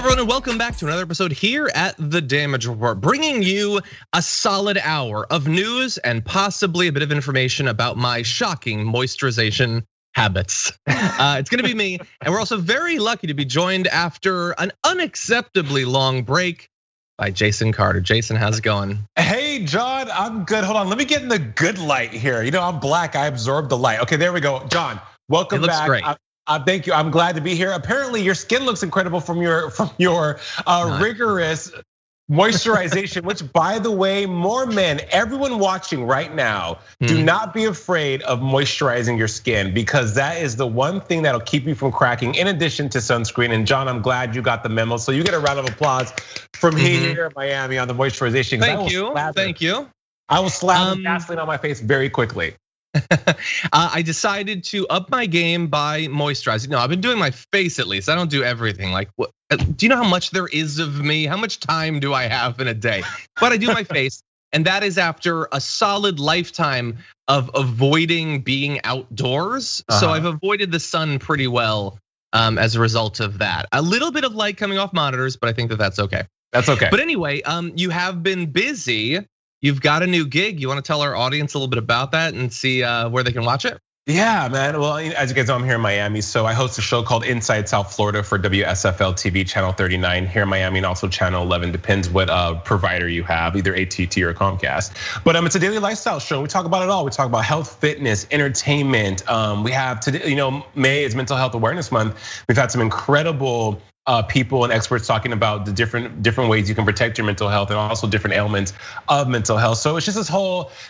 everyone, and welcome back to another episode here at The Damage Report, bringing you a solid hour of news and possibly a bit of information about my shocking moisturization habits. It's gonna be me, and we're also very lucky to be joined after an unacceptably long break by Jason Carter. Jason, how's it going? Hey, John, I'm good. Hold on, let me get in the good light here. You know, I'm black, I absorb the light. Okay, there we go. John, welcome back. Great. Thank you. I'm glad to be here. Apparently, your skin looks incredible from your rigorous moisturization. Which, by the way, more men, everyone watching right now, do not be afraid of moisturizing your skin, because that is the one thing that'll keep you from cracking. In addition to sunscreen. And John, I'm glad you got the memo. So you get a round of applause from here in Miami on the moisturization. Thank you. I will slap Vaseline on my face very quickly. I decided to up my game by moisturizing. No, I've been doing my face at least. I don't do everything. Like, what? Do you know how much there is of me? How much time do I have in a day? But I do my face, and that is after a solid lifetime of avoiding being outdoors. So I've avoided the sun pretty well as a result of that. A little bit of light coming off monitors, but I think that that's okay. That's okay. But anyway, you have been busy. You've got a new gig. You want to tell our audience a little bit about that and see where they can watch it? Yeah, man. Well, as you guys know, I'm here in Miami. So I host a show called Inside South Florida for WSFL TV, channel 39 here in Miami, and also channel 11. Depends what provider you have, either AT&T or Comcast. But it's a daily lifestyle show. We talk about it all. We talk about health, fitness, entertainment. We have today, May is Mental Health Awareness Month. We've had some incredible people and experts talking about the different ways you can protect your mental health and also different ailments of mental health. So it's just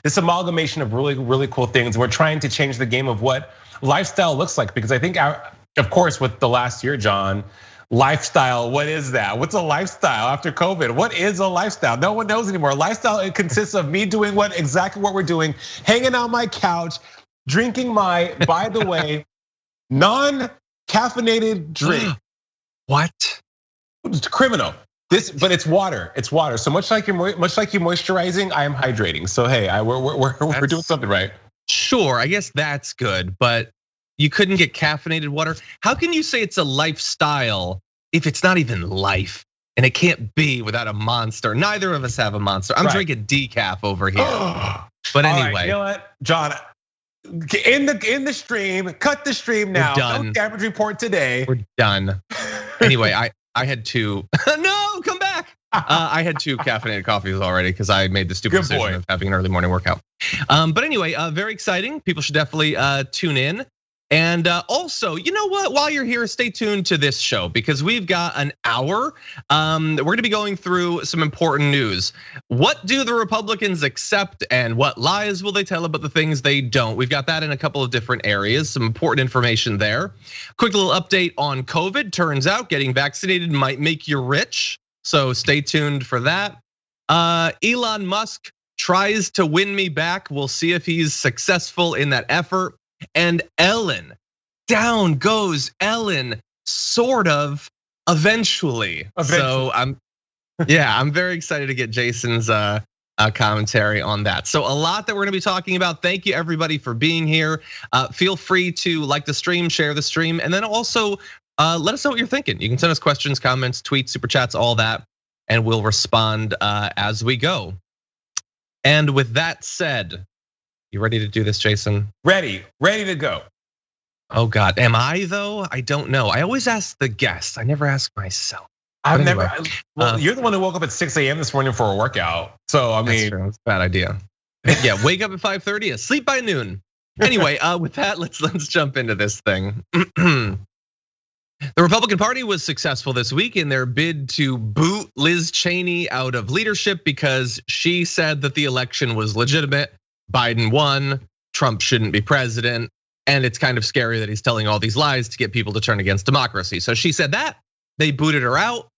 this amalgamation of really cool things. And we're trying to change the game of what lifestyle looks like, because I think, of course, with the last year, John, lifestyle, what is that? What's a lifestyle after COVID? What is a lifestyle? No one knows anymore. Lifestyle, it consists of me doing exactly what we're doing, hanging on my couch, drinking my, by the way, non-caffeinated drink. What? It's criminal. But it's water. It's water. So much like you moisturizing, I am hydrating. So hey, we're doing something right. Sure, I guess that's good, but you couldn't get caffeinated water. How can you say it's a lifestyle if it's not even life? And it can't be without a Monster. Neither of us have a Monster. I'm drinking decaf over here. But anyway, right, you know what, John? In the stream, cut the stream now. No damage report today. We're done. Anyway, I had two. No, come back. I had 2 caffeinated coffees already because I made the stupid decision of having an early morning workout. But anyway, very exciting. People should definitely tune in. And also, you know what? While you're here, stay tuned to this show because we've got an hour. We're gonna be going through some important news. What do the Republicans accept and what lies will they tell about the things they don't? We've got that in a couple of different areas, some important information there. Quick little update on COVID. Turns out getting vaccinated might make you rich. So stay tuned for that. Elon Musk tries to win me back. We'll see if he's successful in that effort. And Ellen, down goes Ellen, sort of, eventually. So I'm very excited to get Jason's commentary on that. So a lot that we're gonna be talking about. Thank you everybody for being here. Feel free to like the stream, share the stream, and then also let us know what you're thinking. You can send us questions, comments, tweets, super chats, all that, and we'll respond as we go. And with that said, you ready to do this, Jason? Ready to go. Oh God, am I though? I don't know. I always ask the guests. I never ask myself. Well, you're the one who woke up at 6 a.m. this morning for a workout. So I mean, that's a bad idea. Yeah, wake up at 5:30, sleep by noon. Anyway, with that, let's jump into this thing. The Republican Party was successful this week in their bid to boot Liz Cheney out of leadership because she said that the election was legitimate. Biden won, Trump shouldn't be president, and it's kind of scary that he's telling all these lies to get people to turn against democracy. So she said that, they booted her out.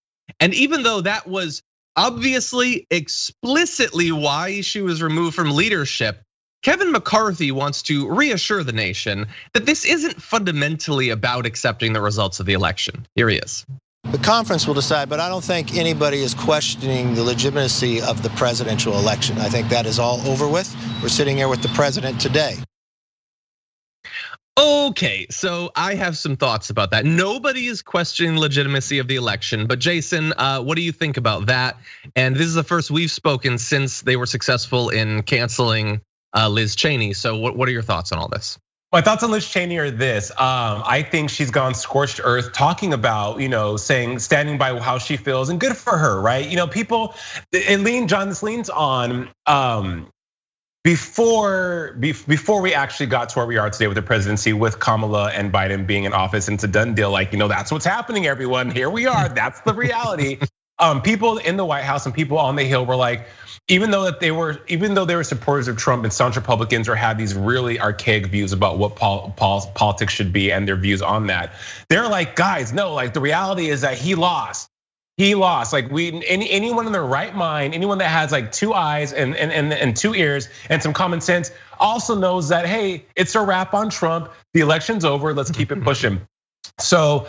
And even though that was obviously explicitly why she was removed from leadership, Kevin McCarthy wants to reassure the nation that this isn't fundamentally about accepting the results of the election. Here he is. The conference will decide, but I don't think anybody is questioning the legitimacy of the presidential election. I think that is all over with. We're sitting here with the president today. Okay, so I have some thoughts about that. Nobody is questioning the legitimacy of the election, but Jason, what do you think about that? And this is the first we've spoken since they were successful in canceling Liz Cheney. So what are your thoughts on all this? My thoughts on Liz Cheney are this. I think she's gone scorched earth talking about, saying, standing by how she feels, and good for her, right? People, this leans on before we actually got to where we are today with the presidency, with Kamala and Biden being in office, and it's a done deal. Like, that's what's happening, everyone. Here we are. That's the reality. People in the White House and people on the Hill were like, even though they were supporters of Trump and staunch Republicans or had these really archaic views about what politics should be and their views on that, they're like, guys, no, like the reality is that he lost. He lost. Like anyone in their right mind, anyone that has like two eyes and two ears and some common sense also knows that, hey, it's a wrap on Trump. The election's over. Let's keep it pushing. So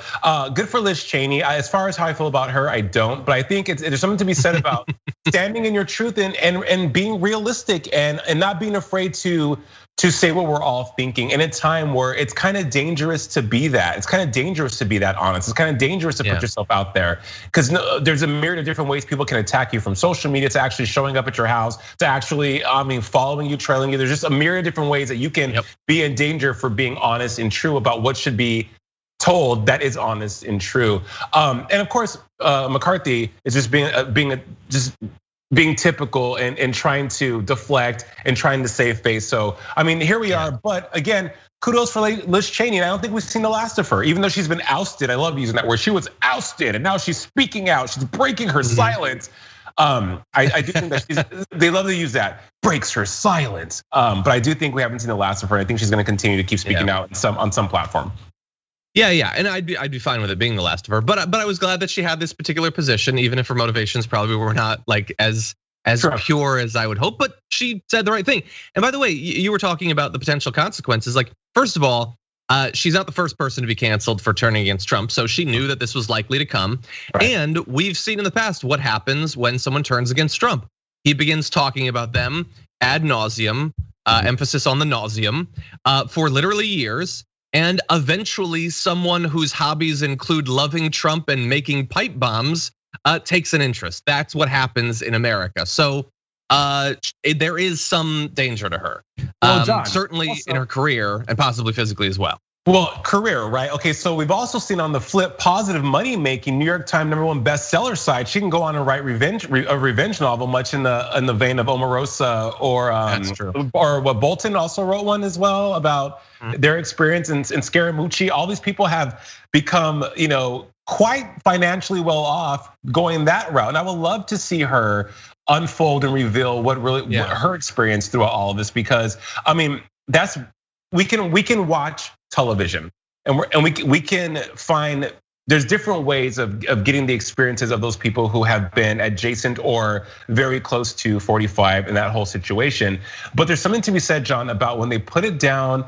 good for Liz Cheney. As far as how I feel about her, I don't. But I think there's something to be said about standing in your truth and being realistic and not being afraid to say what we're all thinking in a time where it's kind of dangerous to be that. It's kind of dangerous to be that honest. It's kind of dangerous to put yourself out there because there's a myriad of different ways people can attack you, from social media to actually showing up at your house to actually, following you, trailing you. There's just a myriad of different ways that you can be in danger for being honest and true about what should be told that is honest and true. And of course, McCarthy is just being typical and trying to deflect and trying to save face. So, here we are. But again, kudos for Liz Cheney. And I don't think we've seen the last of her, even though she's been ousted. I love using that word. She was ousted and now she's speaking out. She's breaking her silence. I do think that they love to use that, breaks her silence. But I do think we haven't seen the last of her. I think she's gonna continue to keep speaking out on some platform. Yeah, and I'd be fine with it being the last of her. But I was glad that she had this particular position, even if her motivations probably were not like as pure as I would hope. But she said the right thing. And by the way, you were talking about the potential consequences. Like, first of all, she's not the first person to be canceled for turning against Trump, so she knew that this was likely to come. Right. And we've seen in the past what happens when someone turns against Trump. He begins talking about them ad nauseum, emphasis on the nauseum, for literally years. And eventually someone whose hobbies include loving Trump and making pipe bombs takes an interest. That's what happens in America. So there is some danger to her. Well, John, certainly also in her career and possibly physically as well. Well, career, right? Okay, so we've also seen on the flip positive money making New York Times #1 bestseller side. She can go on and write a revenge novel, much in the vein of Omarosa or what Bolton also wrote one as well about their experience in Scaramucci. All these people have become, quite financially well off going that route. And I would love to see her unfold and reveal what her experience throughout all of this, because we can watch television and we can find there's different ways of getting the experiences of those people who have been adjacent or very close to 45 in that whole situation. But there's something to be said, John, about when they put it down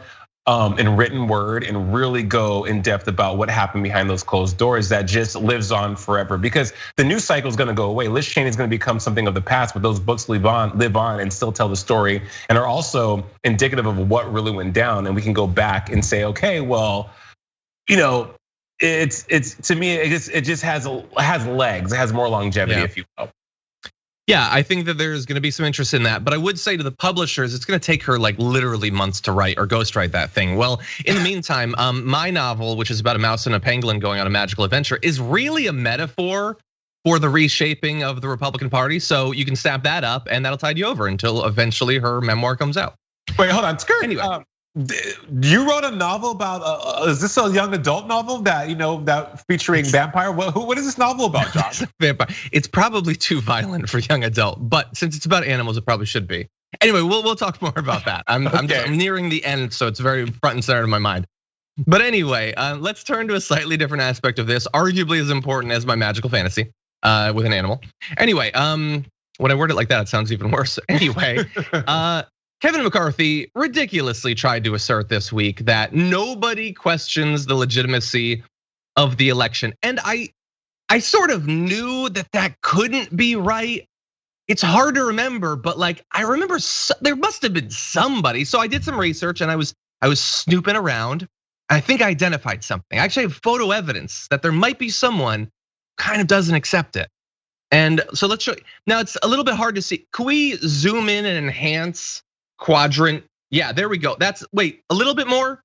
in written word and really go in depth about what happened behind those closed doors, that just lives on forever, because the news cycle is gonna go away. Liz Cheney is gonna become something of the past, but those books live on and still tell the story and are also indicative of what really went down. And we can go back and say, okay, well, it's to me, it just has legs. It has more longevity, if you will. Yeah, I think that there's gonna be some interest in that, but I would say to the publishers, it's gonna take her like literally months to write or ghostwrite that thing. Well, in the meantime, my novel, which is about a mouse and a pangolin going on a magical adventure, is really a metaphor for the reshaping of the Republican Party. So you can snap that up and that'll tide you over until eventually her memoir comes out. Wait, hold on, skirt. Anyway. You wrote a novel about, is this a young adult novel that, that featuring vampire? What is this novel about, Josh? Vampire. It's probably too violent for young adult, but since it's about animals, it probably should be. Anyway, we'll talk more about that. I'm nearing the end, so it's very front and center in my mind. But anyway, let's turn to a slightly different aspect of this, arguably as important as my magical fantasy with an animal. Anyway, when I word it like that, it sounds even worse. Anyway, Kevin McCarthy ridiculously tried to assert this week that nobody questions the legitimacy of the election. And I sort of knew that couldn't be right. It's hard to remember, but like I remember there must have been somebody. So I did some research and I was snooping around. I think I identified something. I actually have photo evidence that there might be someone who kind of doesn't accept it. And so let's show you. Now it's a little bit hard to see. Can we zoom in and enhance quadrant? Yeah, there we go. Wait, a little bit more? A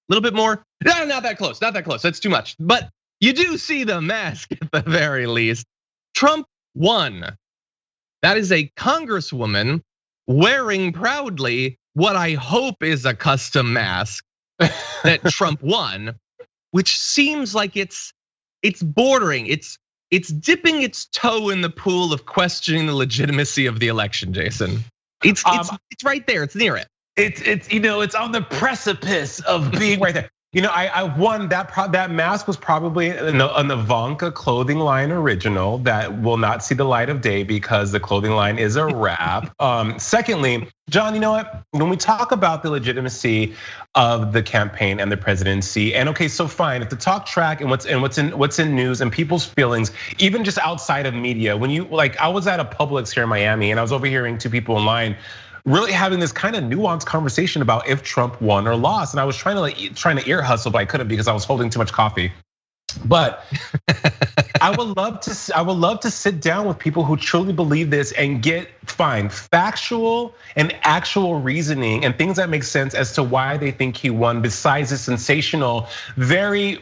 little bit more? No, not that close, not that close. That's too much. But you do see the mask at the very least. Trump won. That is a congresswoman wearing proudly what I hope is a custom mask that Trump won, which seems like it's bordering, it's dipping its toe in the pool of questioning the legitimacy of the election, Jason. It's right there, it's near it. It's on the precipice of being right there. I won that mask was probably an Ivanka clothing line original that will not see the light of day because the clothing line is a wrap. Secondly, John, you know what? When we talk about the legitimacy of the campaign and the presidency, and okay, so fine, if the talk track and what's in news and people's feelings, even just outside of media, when I was at a Publix here in Miami and I was overhearing two people in line really having this kind of nuanced conversation about if Trump won or lost. And I was trying to ear hustle, but I couldn't because I was holding too much coffee. But I would love to sit down with people who truly believe this and get factual and actual reasoning and things that make sense as to why they think he won, besides the sensational, very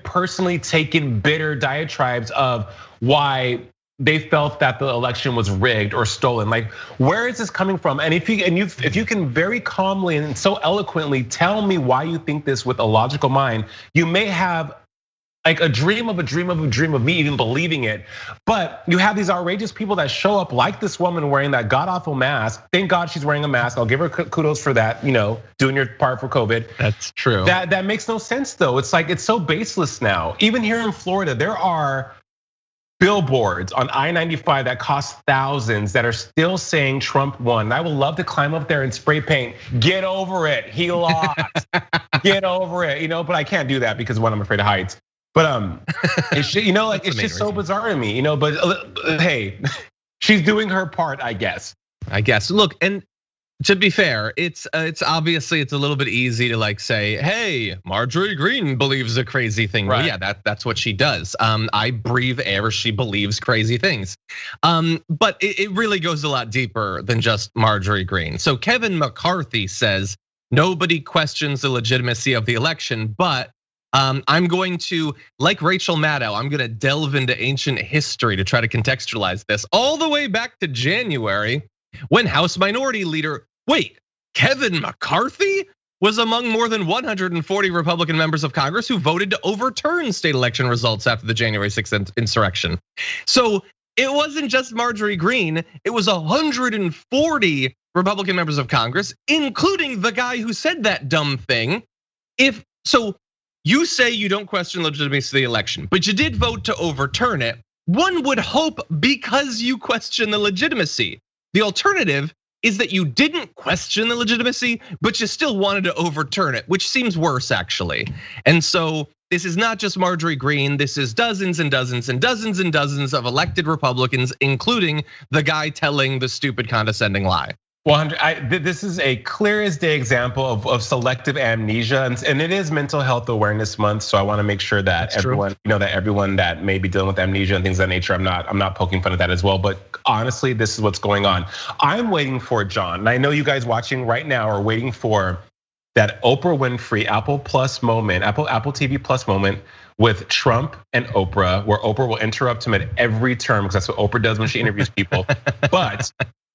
personally taken bitter diatribes of why they felt that the election was rigged or stolen. Like, where is this coming from? And if you can very calmly and so eloquently tell me why you think this with a logical mind, you may have like a dream of me even believing it. But you have these outrageous people that show up like this woman wearing that god awful mask. Thank God she's wearing a mask. I'll give her kudos for that, doing your part for COVID. That's true. That makes no sense though. It's like, it's so baseless now. Even here in Florida, there are billboards on I-95 that cost thousands that are still saying Trump won. And I would love to climb up there and spray paint. Get over it, he lost. Get over it, but I can't do that because one, I'm afraid of heights. But it's just so bizarre to me, But hey, she's doing her part, I guess. Look, and to be fair, it's obviously a little bit easy to say, hey, Marjorie Greene believes a crazy thing. Right. Well, yeah, that's what she does. I breathe air, she believes crazy things. But it really goes a lot deeper than just Marjorie Greene. So Kevin McCarthy says nobody questions the legitimacy of the election, but I'm going to, like Rachel Maddow, I'm gonna delve into ancient history to try to contextualize this all the way back to January when House Minority Leader, Kevin McCarthy was among more than 140 Republican members of Congress who voted to overturn state election results after the January 6th insurrection. So it wasn't just Marjorie Greene, it was 140 Republican members of Congress, including the guy who said that dumb thing. So you say you don't question legitimacy of the election, but you did vote to overturn it. One would hope because you question the legitimacy. The alternative is that you didn't question the legitimacy, but you still wanted to overturn it, which seems worse actually. And so this is not just Marjorie Greene, this is dozens and dozens and dozens and dozens of elected Republicans, including the guy telling the stupid condescending lie. Well, this is a clear as day example of selective amnesia, and it is Mental Health Awareness Month. So I want to make sure that everyone that may be dealing with amnesia and things of that nature, I'm not poking fun at that as well. But honestly, this is what's going on. I'm waiting for John, and I know you guys watching right now are waiting for that Oprah Winfrey Apple TV Plus moment with Trump and Oprah, where Oprah will interrupt him at every term because that's what Oprah does when she interviews people. But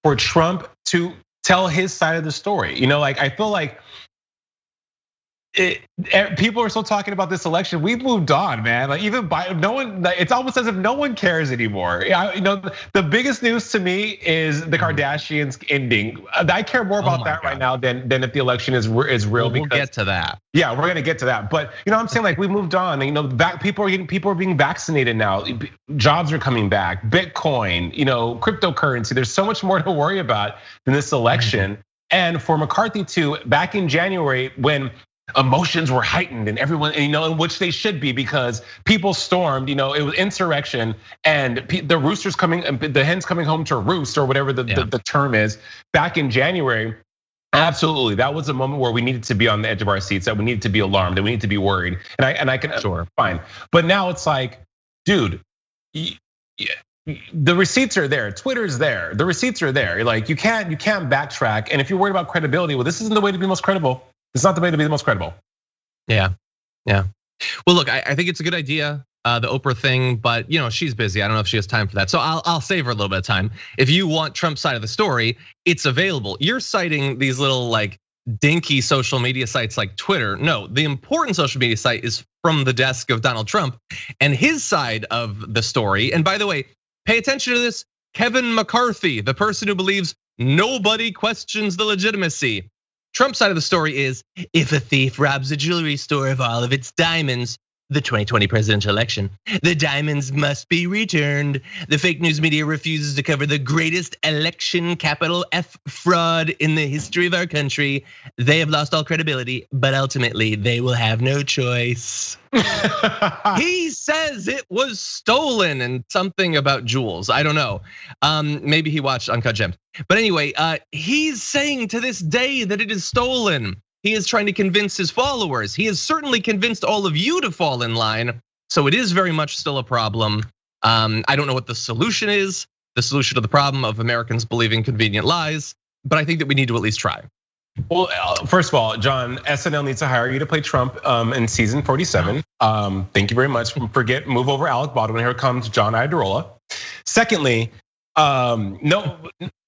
for Trump to tell his side of the story. I feel like people are still talking about this election. We've moved on, man. Even Biden, no one. It's almost as if no one cares anymore. The biggest news to me is the Kardashians ending. I care more about that right now than if the election is real. We'll get to that. Yeah, we're gonna get to that. But I'm saying we moved on. People are being vaccinated now. Jobs are coming back. Bitcoin, cryptocurrency. There's so much more to worry about than this election. And for McCarthy to back in January when emotions were heightened and everyone, in which they should be because people stormed, it was insurrection and the roosters coming, the hens coming home to roost or whatever the term is back in January. Absolutely, that was a moment where we needed to be on the edge of our seats, that we needed to be alarmed, that we need to be worried, and I can fine. But now it's like, dude, the receipts are there. Twitter's there. The receipts are there. Like you can't backtrack. And if you're worried about credibility, well, this isn't the way to be most credible. It's not the way to be the most credible. Yeah. Well, look, I think it's a good idea, the Oprah thing, but she's busy. I don't know if she has time for that. So I'll save her a little bit of time. If you want Trump's side of the story, it's available. You're citing these little like dinky social media sites like Twitter. No, the important social media site is from the desk of Donald Trump and his side of the story. And by the way, pay attention to this. Kevin McCarthy, the person who believes nobody questions the legitimacy. Trump's side of the story is, if a thief robs a jewelry store of all of its diamonds, the 2020 presidential election, the diamonds must be returned. The fake news media refuses to cover the greatest election capital F fraud in the history of our country. They have lost all credibility, but ultimately they will have no choice. He says it was stolen and something about jewels. I don't know. Maybe he watched Uncut Gems. But anyway, he's saying to this day that it is stolen. He is trying to convince his followers. He has certainly convinced all of you to fall in line. So it is very much still a problem. I don't know what the solution is, the solution to the problem of Americans believing convenient lies, but I think that we need to at least try. Well, first of all, John, SNL needs to hire you to play Trump in season 47. Thank you very much. Move over Alec Baldwin. Here comes John Iadarola. Secondly, no,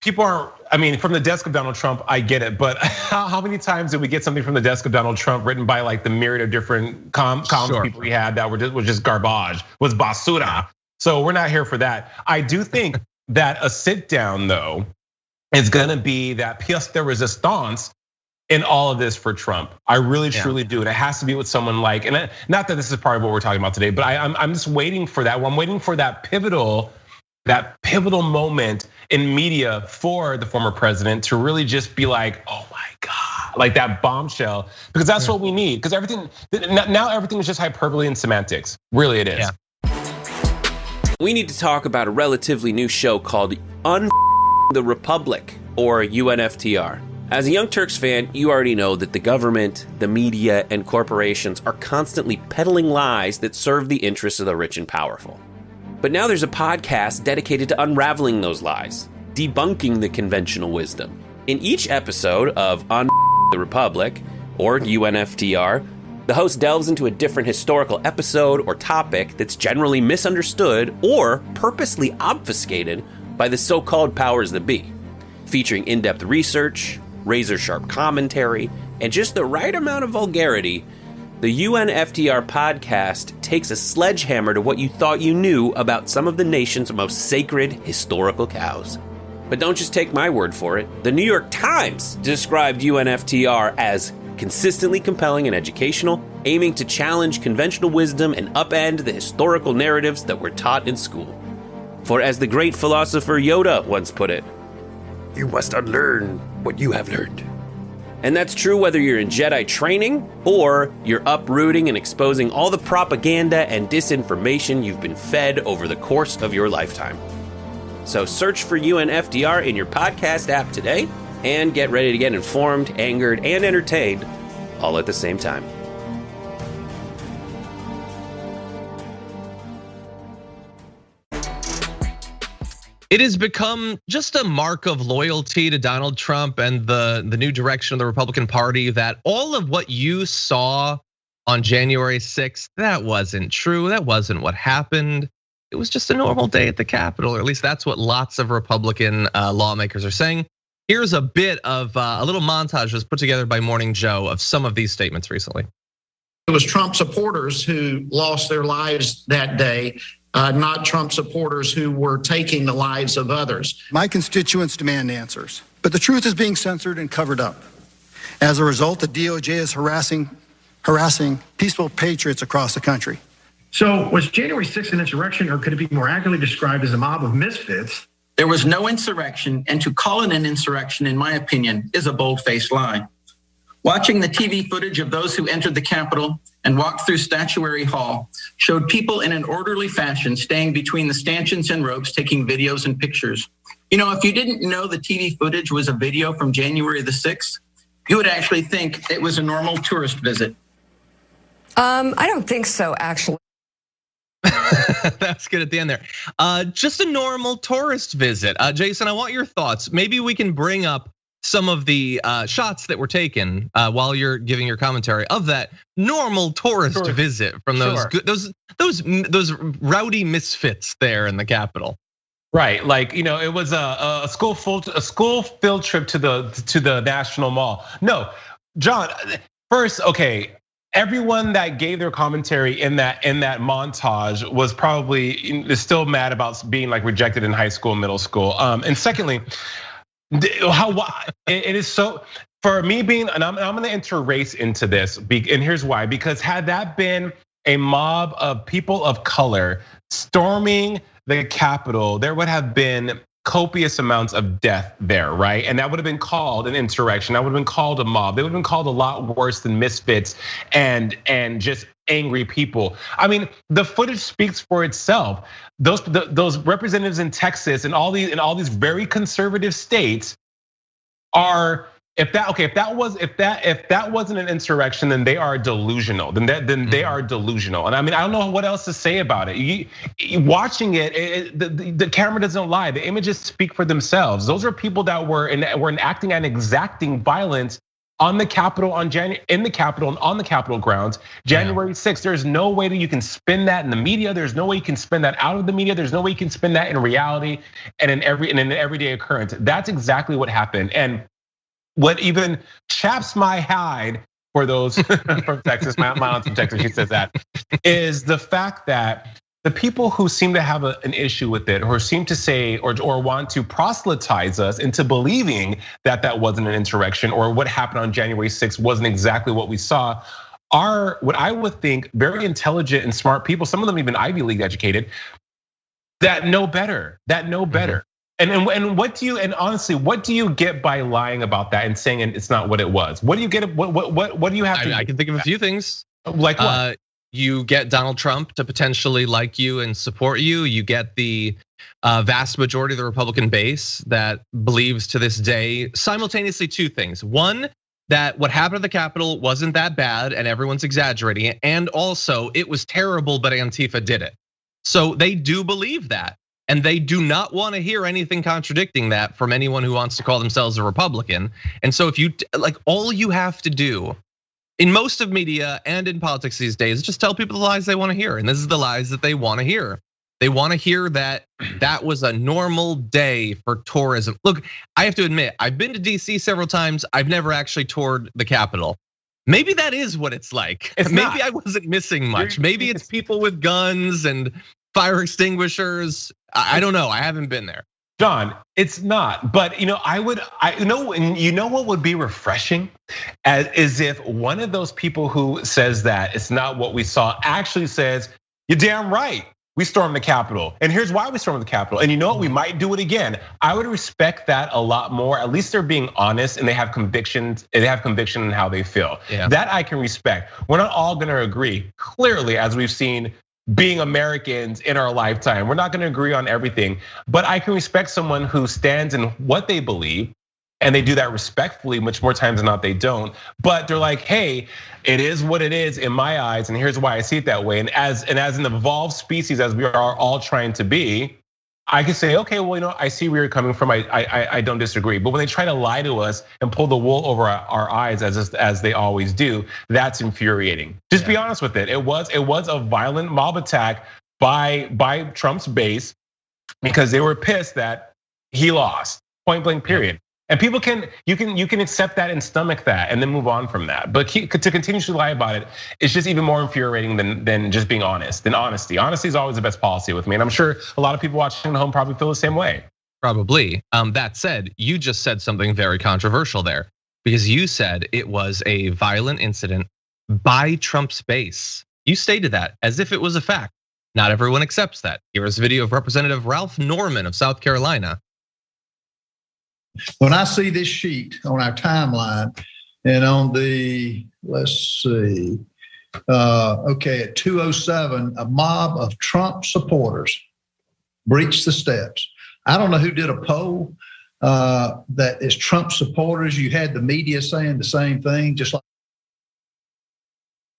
people aren't, from the desk of Donald Trump, I get it. But how many times did we get something from the desk of Donald Trump written by like the myriad of different column people he had that was just garbage, was basura. So we're not here for that. I do think that a sit down though is gonna be that pièce de résistance in all of this for Trump. I really truly do. And it has to be with someone like, and not that this is part of what we're talking about today, but I'm just waiting for that. I'm waiting for that pivotal moment in media for the former president to really just be like, oh my God, like that bombshell, because that's what we need. Because everything is just hyperbole and semantics. Really, it is. Yeah. We need to talk about a relatively new show called the Republic, or UNFTR. As a Young Turks fan, you already know that the government, the media, and corporations are constantly peddling lies that serve the interests of the rich and powerful. But now there's a podcast dedicated to unraveling those lies, debunking the conventional wisdom. In each episode of the Republic, or UNFTR, the host delves into a different historical episode or topic that's generally misunderstood or purposely obfuscated by the so-called powers that be, featuring in-depth research, razor-sharp commentary, and just the right amount of vulgarity. The UNFTR podcast takes a sledgehammer to what you thought you knew about some of the nation's most sacred historical cows. But don't just take my word for it. The New York Times described UNFTR as consistently compelling and educational, aiming to challenge conventional wisdom and upend the historical narratives that were taught in school. For as the great philosopher Yoda once put it, you must unlearn what you have learned. And that's true whether you're in Jedi training or you're uprooting and exposing all the propaganda and disinformation you've been fed over the course of your lifetime. So search for UNFTR in your podcast app today and get ready to get informed, angered, and entertained all at the same time. It has become just a mark of loyalty to Donald Trump and the new direction of the Republican Party that all of what you saw on January 6th, that wasn't true. That wasn't what happened. It was just a normal day at the Capitol, or at least that's what lots of Republican lawmakers are saying. Here's a bit of a little montage was put together by Morning Joe of some of these statements recently. It was Trump supporters who lost their lives that day. Not Trump supporters who were taking the lives of others. My constituents demand answers, but the truth is being censored and covered up. As a result, the DOJ is harassing peaceful patriots across the country. So was January 6th an insurrection, or could it be more accurately described as a mob of misfits? There was no insurrection, and to call it an insurrection, in my opinion, is a bold-faced lie. Watching the TV footage of those who entered the Capitol and walked through Statuary Hall showed people in an orderly fashion staying between the stanchions and ropes taking videos and pictures. You know, if you didn't know the TV footage was a video from January the 6th, you would actually think it was a normal tourist visit. I don't think so, actually. That's good at the end there. Just a normal tourist visit. Jason, I want your thoughts. Maybe we can bring up some of the shots that were taken while you're giving your commentary of that normal tourist visit from those rowdy misfits there in the Capitol. Right, like it was a school field trip to the National Mall. No, John. First, okay. Everyone that gave their commentary in that montage was probably still mad about being like rejected in high school, middle school. And secondly, it is so for me being, and I'm going to enter race into this, and here's why. Because had that been a mob of people of color storming the Capitol, there would have been copious amounts of death there, right? And that would have been called an insurrection. That would have been called a mob. They would have been called a lot worse than misfits and just angry people. I mean, the footage speaks for itself. Those representatives in Texas and all these very conservative states are. If that wasn't an insurrection, then they are delusional. Then they are delusional. And I mean, I don't know what else to say about it. Watching it, the camera doesn't lie. The images speak for themselves. Those are people that were enacting and exacting violence on the Capitol in the Capitol and on the Capitol grounds. January 6th. There's no way that you can spin that in the media. There's no way you can spin that out of the media. There's no way you can spin that in reality and in an everyday occurrence. That's exactly what happened. And what even chaps my hide for those from Texas, my aunt's from Texas, she says that, is the fact that the people who seem to have an issue with it, or seem to say or want to proselytize us into believing that wasn't an insurrection, or what happened on January 6th wasn't exactly what we saw, are what I would think very intelligent and smart people, some of them even Ivy League educated, that know better. And what do you, and honestly, what do you get by lying about that and saying it's not what it was? What do you get? What do you have to? I can think of a few things. Like what? You get Donald Trump to potentially like you and support you. You get the vast majority of the Republican base that believes to this day simultaneously two things. One, that what happened at the Capitol wasn't that bad and everyone's exaggerating it. And also it was terrible, but Antifa did it. So they do believe that. And they do not want to hear anything contradicting that from anyone who wants to call themselves a Republican. And so if you, like, all you have to do in most of media and in politics these days is just tell people the lies they want to hear. And this is the lies that they want to hear. They want to hear that that was a normal day for tourism. Look, I have to admit, I've been to DC several times. I've never actually toured the Capitol. Maybe that is what it's like. Maybe I wasn't missing much. Maybe it's people with guns and fire extinguishers. I don't know. I haven't been there. John, it's not. But what would be refreshing is if one of those people who says that it's not what we saw actually says, you're damn right. We stormed the Capitol. And here's why we stormed the Capitol. And you know what? We might do it again. I would respect that a lot more. At least they're being honest and they have convictions. They have conviction in how they feel. Yeah. That I can respect. We're not all gonna agree. Clearly, as we've seen, being Americans in our lifetime, we're not gonna agree on everything. But I can respect someone who stands in what they believe, and they do that respectfully, much more times than not they don't. But they're like, hey, it is what it is in my eyes, and here's why I see it that way. And as an evolved species, as we are all trying to be, I can say, okay, well, I see where you're coming from. I don't disagree. But when they try to lie to us and pull the wool over our eyes, as they always do, that's infuriating. Just be honest with it. It was a violent mob attack by Trump's base because they were pissed that he lost. Point blank, period. And people you can accept that and stomach that and then move on from that. But to continuously lie about it, it's just even more infuriating than just being honest. Than honesty. Honesty is always the best policy with me, and I'm sure a lot of people watching at home probably feel the same way. Probably. That said, you just said something very controversial there because you said it was a violent incident by Trump's base. You stated that as if it was a fact. Not everyone accepts that. Here is a video of Representative Ralph Norman of South Carolina. When I see this sheet on our timeline and on the, let's see, okay, at 2:07, a mob of Trump supporters breached the steps. I don't know who did a poll, that is Trump supporters. You had the media saying the same thing, just like.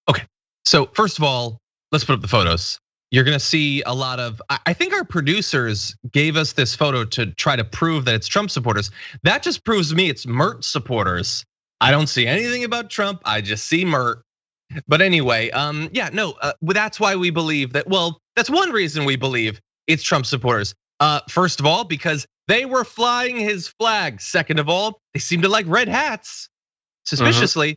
Okay, so first of all, let's put up the photos. You're gonna see a lot of, I think our producers gave us this photo to try to prove that it's Trump supporters. That just proves to me it's Murt supporters. I don't see anything about Trump, I just see Murt. But anyway, yeah, no, that's why we believe that, well, that's one reason we believe it's Trump supporters. First of all, because they were flying his flag. Second of all, they seem to like red hats, suspiciously.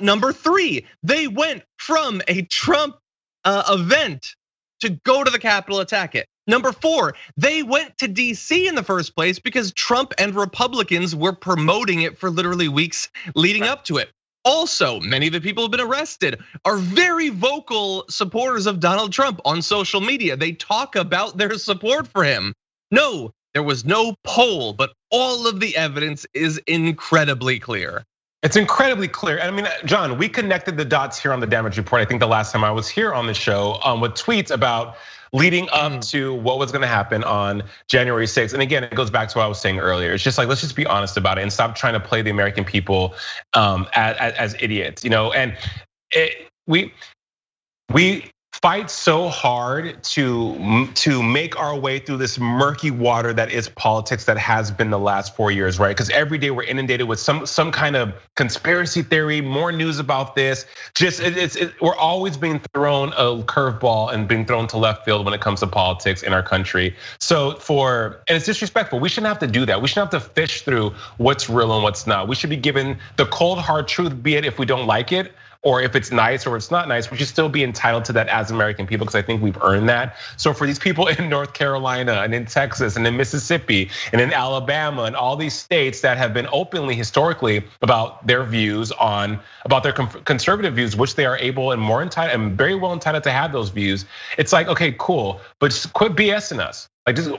Number three, they went from a Trump event to go to the Capitol, attack it. Number four, they went to DC in the first place because Trump and Republicans were promoting it for literally weeks leading up to it. Also, many of the people who've been arrested are very vocal supporters of Donald Trump on social media. They talk about their support for him. No, there was no poll, but all of the evidence is incredibly clear. It's incredibly clear. And I mean, John, we connected the dots here on the damage report. I think the last time I was here on the show with tweets about leading up to what was gonna happen on January 6th. And again, it goes back to what I was saying earlier. It's just like, let's just be honest about it and stop trying to play the American people as idiots, And we fight so hard to make our way through this murky water that is politics that has been the last 4 years, right? Because every day we're inundated with some kind of conspiracy theory, more news about this. We're always being thrown a curveball and being thrown to left field when it comes to politics in our country. And it's disrespectful. We shouldn't have to do that. We shouldn't have to fish through what's real and what's not. We should be given the cold hard truth, be it if we don't like it, or if it's nice or it's not nice, we should still be entitled to that as American people, because I think we've earned that. So for these people in North Carolina and in Texas and in Mississippi and in Alabama and all these states that have been openly historically about their views about their conservative views, which they are able and more entitled and very well entitled to have those views. It's like, okay, cool, but just quit BSing us. Like just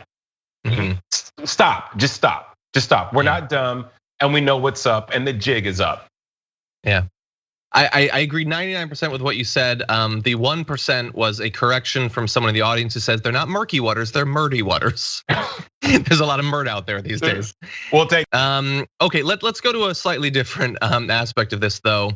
stop. We're not dumb and we know what's up and the jig is up. Yeah. I agree 99% with what you said. The 1% was a correction from someone in the audience who says they're not murky waters, they're murty waters. There's a lot of murt out there these days. We'll take. Okay, let's go to a slightly different aspect of this though.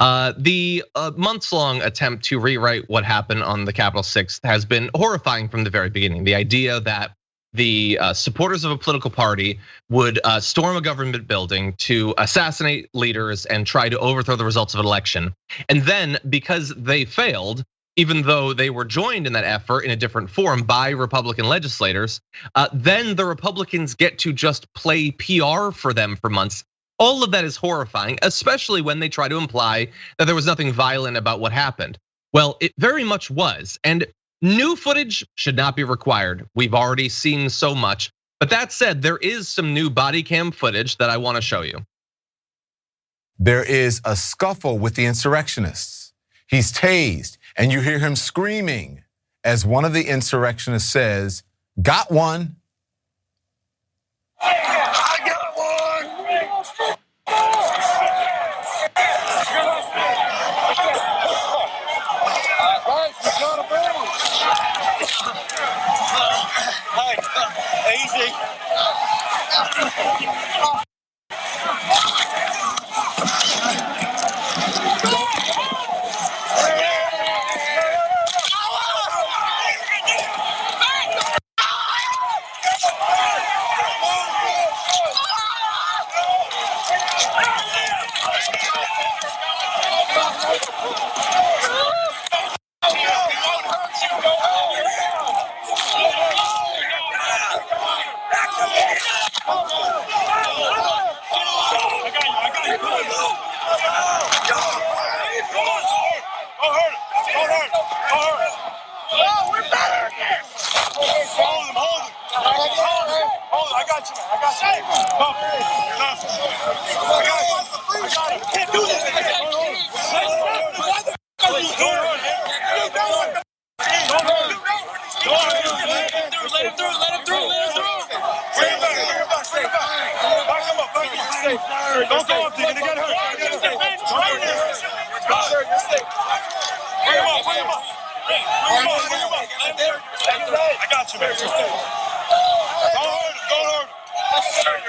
The months-long attempt to rewrite what happened on the Capitol 6th has been horrifying from the very beginning. The idea that the supporters of a political party would storm a government building to assassinate leaders and try to overthrow the results of an election. And then because they failed, even though they were joined in that effort in a different form by Republican legislators, then the Republicans get to just play PR for them for months. All of that is horrifying, especially when they try to imply that there was nothing violent about what happened. Well, it very much was. And new footage should not be required. We've already seen so much. But that said, there is some new body cam footage that I want to show you. There is a scuffle with the insurrectionists. He's tased, and you hear him screaming as one of the insurrectionists says, "Got one." I got one. Easy.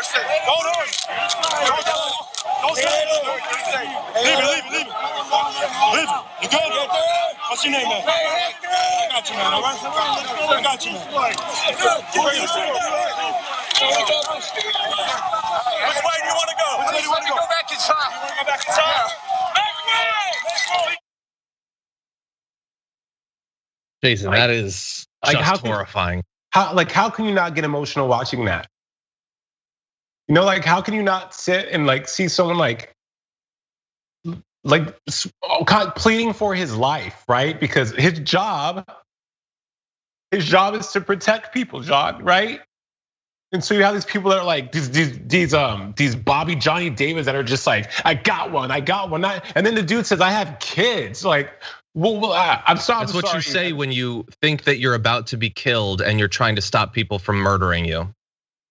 Listen, hold on. Don't say it. Leave it. Leave it. You good? What's your name, man? I got you, man. All right? I got you, man. Get ready to see. Which way do you want to go? Which way do you want to go? Go back inside. You want to go back inside? Jason, that is just horrifying. How can you not get emotional watching that? You know, like how can you not sit and like see someone like pleading for his life, right? Because his job is to protect people, John, right? And so you have these people that are like these Bobby Johnny Davis that are just like, I got one. And then the dude says, I have kids. Like, well, I'm sorry. That's what you say when you think that you're about to be killed and you're trying to stop people from murdering you.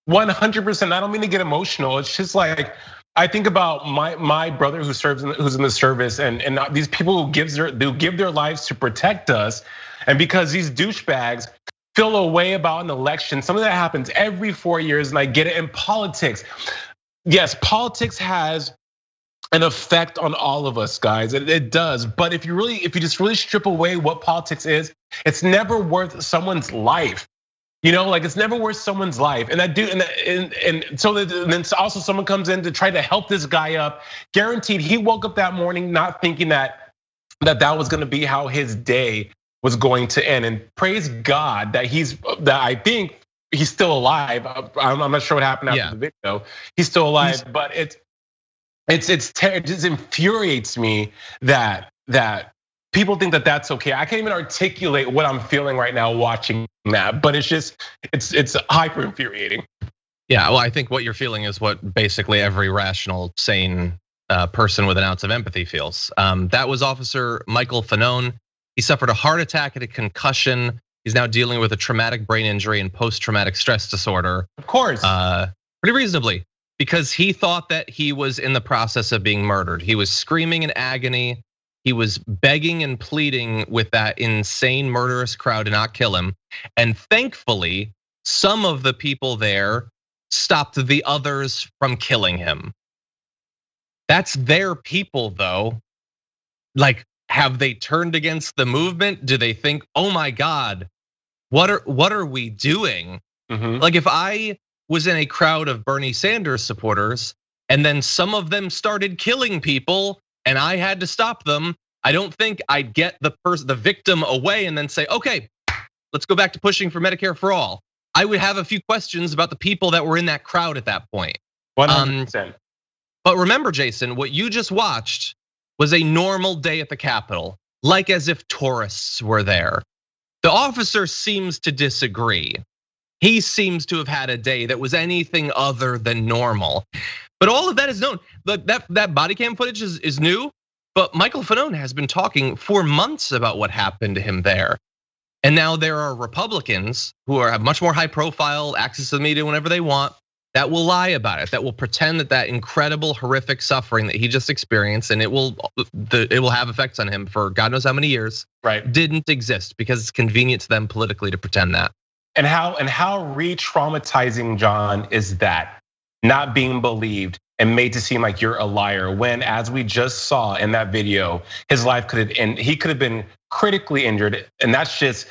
100%. I don't mean to get emotional. It's just like I think about my brother who's in the service, and these people who give their lives to protect us, and because these douchebags feel a way about an election. Something that happens every 4 years, and I get it in politics. Yes, politics has an effect on all of us, guys. It does. But if you just really strip away what politics is, it's never worth someone's life. You know, like it's never worth someone's life. And that dude, and so then also someone comes in to try to help this guy up. Guaranteed, he woke up that morning not thinking that was going to be how his day was going to end. And praise God that I think he's still alive. I'm not sure what happened after the video. He's still alive, but it just infuriates me that people think that that's okay. I can't even articulate what I'm feeling right now watching that, but it's hyper infuriating. Yeah, well, I think what you're feeling is what basically every rational, sane person with an ounce of empathy feels. That was Officer Michael Fanone. He suffered a heart attack and a concussion. He's now dealing with a traumatic brain injury and post-traumatic stress disorder. Of course. Pretty reasonably, because he thought that he was in the process of being murdered. He was screaming in agony. He was begging and pleading with that insane murderous crowd to not kill him. And thankfully, some of the people there stopped the others from killing him. That's their people, though. Like, have they turned against the movement? Do they think, oh my God, what are we doing? Mm-hmm. Like if I was in a crowd of Bernie Sanders supporters and then some of them started killing people and I had to stop them, I don't think I'd get the victim away and then say, okay, let's go back to pushing for Medicare for all. I would have a few questions about the people that were in that crowd at that point. 100%. But remember, Jason, what you just watched was a normal day at the Capitol, like as if tourists were there. The officer seems to disagree. He seems to have had a day that was anything other than normal. But all of that is known. That body cam footage is new, but Michael Fanone has been talking for months about what happened to him there. And now there are Republicans who have much more high profile, access to the media whenever they want, that will lie about it, that will pretend that incredible, horrific suffering that he just experienced, and it will have effects on him for God knows how many years, right? Didn't exist because it's convenient to them politically to pretend that. And how re-traumatizing, John, is that? Not being believed and made to seem like you're a liar, when, as we just saw in that video, his life he could have been critically injured, and that's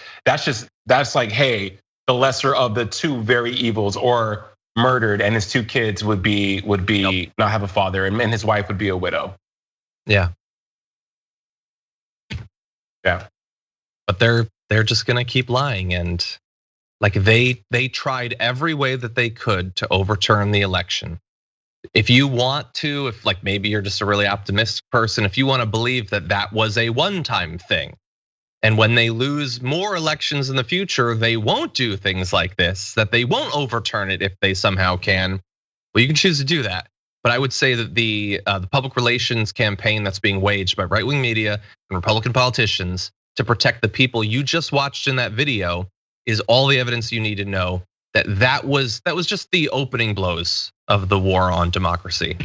like, hey, the lesser of the two very evils, or murdered, and his two kids would be not have a father, and his wife would be a widow. Yeah. But they're just gonna keep lying, and like they tried every way that they could to overturn the election. If you want to, if like maybe you're just a really optimistic person, if you want to believe that was a one-time thing, and when they lose more elections in the future, they won't do things like this, that they won't overturn it if they somehow can. Well, you can choose to do that. But I would say that the public relations campaign that's being waged by right-wing media and Republican politicians to protect the people you just watched in that video is all the evidence you need to know that was just the opening blows of the war on democracy.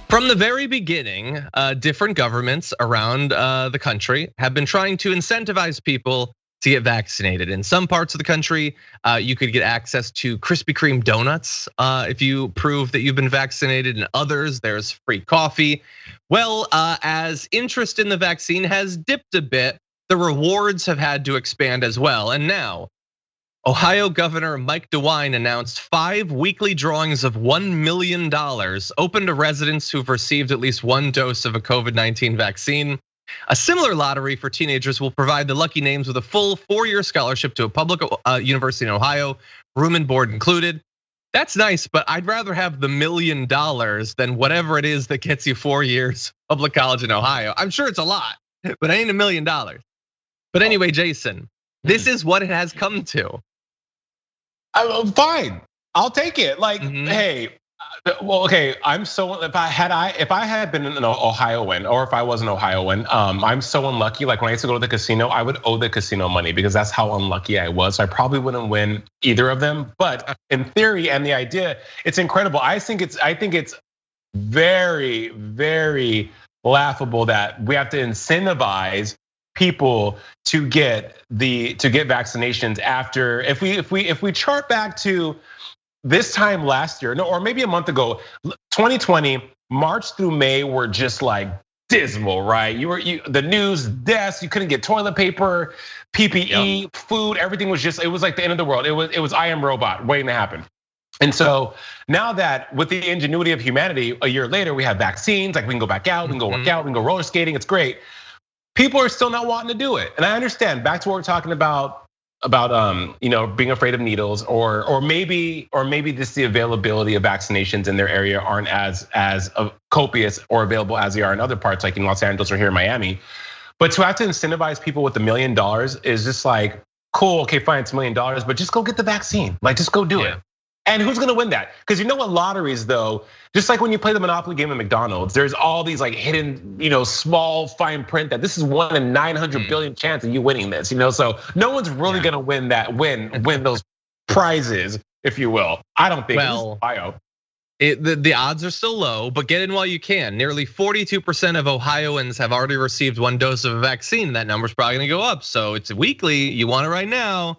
From the very beginning, different governments around the country have been trying to incentivize people to get vaccinated. In some parts of the country, you could get access to Krispy Kreme donuts if you prove that you've been vaccinated. In others, there's free coffee. Well, as interest in the vaccine has dipped a bit, the rewards have had to expand as well. And now, Ohio Governor Mike DeWine announced 5 weekly drawings of $1 million open to residents who've received at least 1 dose of a COVID-19 vaccine. A similar lottery for teenagers will provide the lucky names with a full 4-year scholarship to a public university in Ohio, room and board included. That's nice, but I'd rather have the $1 million than whatever it is that gets you 4 years public college in Ohio. I'm sure it's a lot, but I ain't $1 million. But anyway, Jason, this is what it has come to. I'm fine. I'll take it. Like, hey, well, okay. I'm so if I had been an Ohioan, or if I was an Ohioan, I'm so unlucky. Like when I used to go to the casino, I would owe the casino money because that's how unlucky I was. So I probably wouldn't win either of them. But in theory and the idea, it's incredible. I think it's very, very laughable that we have to incentivize people to get vaccinations after. If we chart back to this time last year, or maybe a month ago, 2020, March through May were just like dismal, right? The news deaths, you couldn't get toilet paper, PPE, food, everything was just, it was like the end of the world. It was I Am Robot waiting to happen. And so now that with the ingenuity of humanity, a year later, we have vaccines, like we can go back out, we can go work out, we can go roller skating, it's great. People are still not wanting to do it. And I understand, back to what we're talking about being afraid of needles, or maybe just the availability of vaccinations in their area aren't as copious or available as they are in other parts, like in Los Angeles or here in Miami. But to have to incentivize people with $1 million is just like, cool, okay, fine, it's $1 million, but just go get the vaccine. Like, just go do it. And who's gonna win that? Because you know what, lotteries though, just like when you play the Monopoly game at McDonald's, there's all these like hidden, small fine print that this is 1 in 900 billion chance of you winning this. So no one's really gonna win those prizes, if you will. I don't think. Well, the odds are still low, but get in while you can. Nearly 42% of Ohioans have already received 1 dose of a vaccine. That number's probably gonna go up. So it's weekly. You want it right now.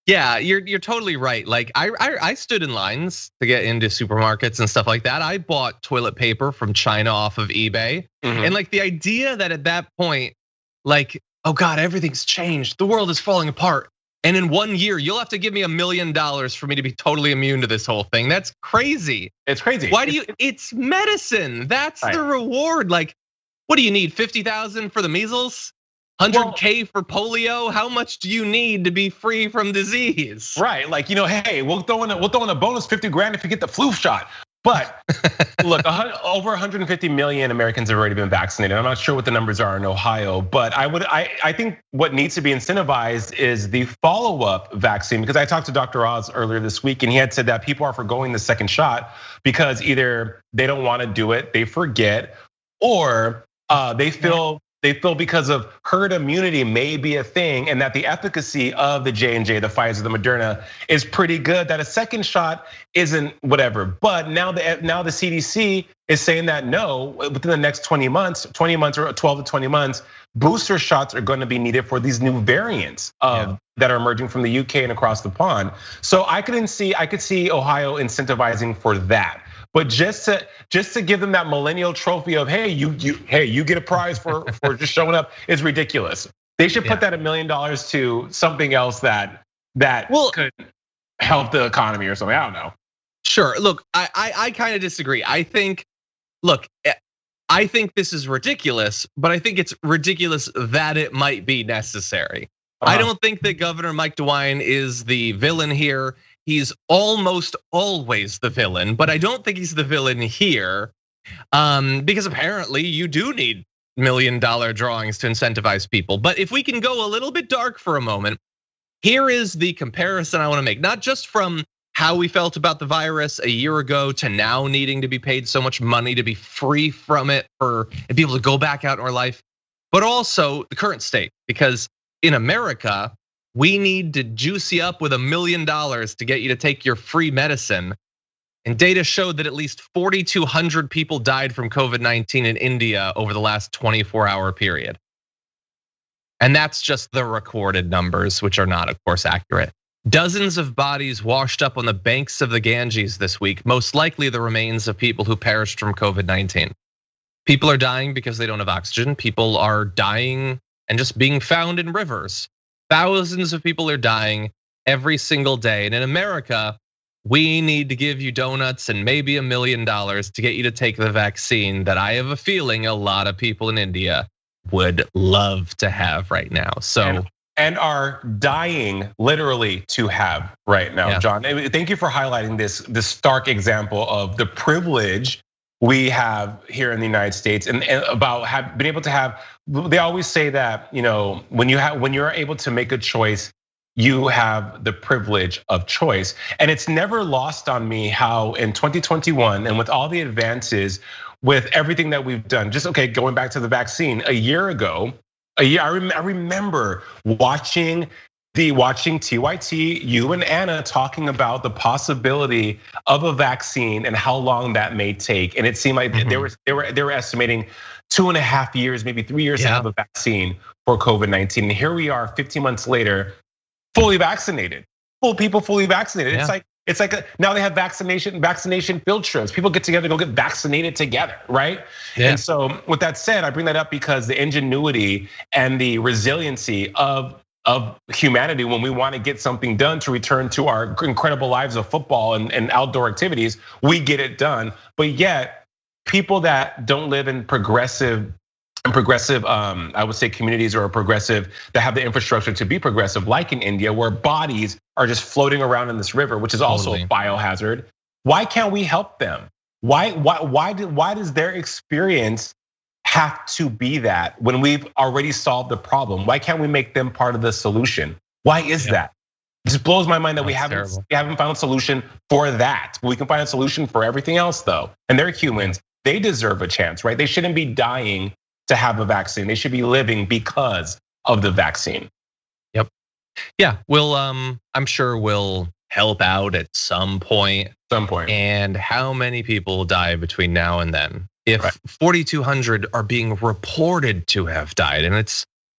Yeah, you're totally right. Like I stood in lines to get into supermarkets and stuff like that. I bought toilet paper from China off of eBay. And like the idea that at that point, like, oh God, everything's changed. The world is falling apart. And in 1 year, you'll have to give me $1 million for me to be totally immune to this whole thing. That's crazy. It's crazy. Why do you, it's medicine. That's the reward. Like, what do you need? 50,000 for the measles? 100K for polio? How much do you need to be free from disease? Right, like hey, we'll throw in a bonus 50 grand if you get the flu shot. But look, over 150 million Americans have already been vaccinated. I'm not sure what the numbers are in Ohio, but I think what needs to be incentivized is the follow-up vaccine, because I talked to Dr. Oz earlier this week, and he had said that people are forgoing the second shot because either they don't want to do it, they forget, or they feel because of herd immunity may be a thing, and that the efficacy of the J&J, the Pfizer, the Moderna is pretty good, that a second shot isn't whatever. But now the CDC is saying that no, within the next 20 months or 12 to 20 months, booster shots are going to be needed for these new variants that are emerging from the UK and across the pond. So I could see Ohio incentivizing for that. But just to give them that millennial trophy of hey, you get a prize for just showing up is ridiculous. They should put that $1 million to something else that could help the economy or something. I don't know. Sure. Look, I kind of disagree. I think this is ridiculous, but I think it's ridiculous that it might be necessary. I don't think that Governor Mike DeWine is the villain here. He's almost always the villain, but I don't think he's the villain here, because apparently you do need $1 million drawings to incentivize people. But if we can go a little bit dark for a moment, here is the comparison I want to make, not just from how we felt about the virus a year ago to now needing to be paid so much money to be free from it and be able to go back out in our life, but also the current state, because in America, we need to juice you up with $1 million to get you to take your free medicine. And data showed that at least 4,200 people died from COVID-19 in India over the last 24-hour period. And that's just the recorded numbers, which are not, of course, accurate. Dozens of bodies washed up on the banks of the Ganges this week, most likely the remains of people who perished from COVID-19. People are dying because they don't have oxygen. People are dying and just being found in rivers. Thousands of people are dying every single day. And in America, we need to give you donuts and maybe $1 million to get you to take the vaccine that I have a feeling a lot of people in India would love to have right now. So and are dying literally to have right now, John. Thank you for highlighting this stark example of the privilege we have here in the United States, and about being able to have. They always say that when you're able to make a choice, you have the privilege of choice. And it's never lost on me how in 2021, and with all the advances, with everything that we've done, going back to the vaccine, a year ago, I remember watching TYT, you and Anna talking about the possibility of a vaccine and how long that may take. And it seemed like they were estimating 2.5 years, maybe 3 years to have a vaccine for COVID-19. And here we are 15 months later, fully vaccinated, people fully vaccinated. It's like now they have vaccination field trips. People get together, go get vaccinated together, right? And so with that said, I bring that up because the ingenuity and the resiliency of humanity, when we want to get something done to return to our incredible lives of football and outdoor activities, we get it done. But yet, people that don't live in progressive, I would say communities, or progressive that have the infrastructure to be progressive, like in India, where bodies are just floating around in this river, which is also a biohazard. Why can't we help them? Why does their experience have to be that when we've already solved the problem? Why can't we make them part of the solution? Why is that? It just blows my mind that we haven't found a solution for that. We can find a solution for everything else though. And they're humans. They deserve a chance, right? They shouldn't be dying to have a vaccine. They should be living because of the vaccine. Yep. Yeah, I'm sure we'll help out at some point. And how many people will die between now and then? If 4,200 are being reported to have died, and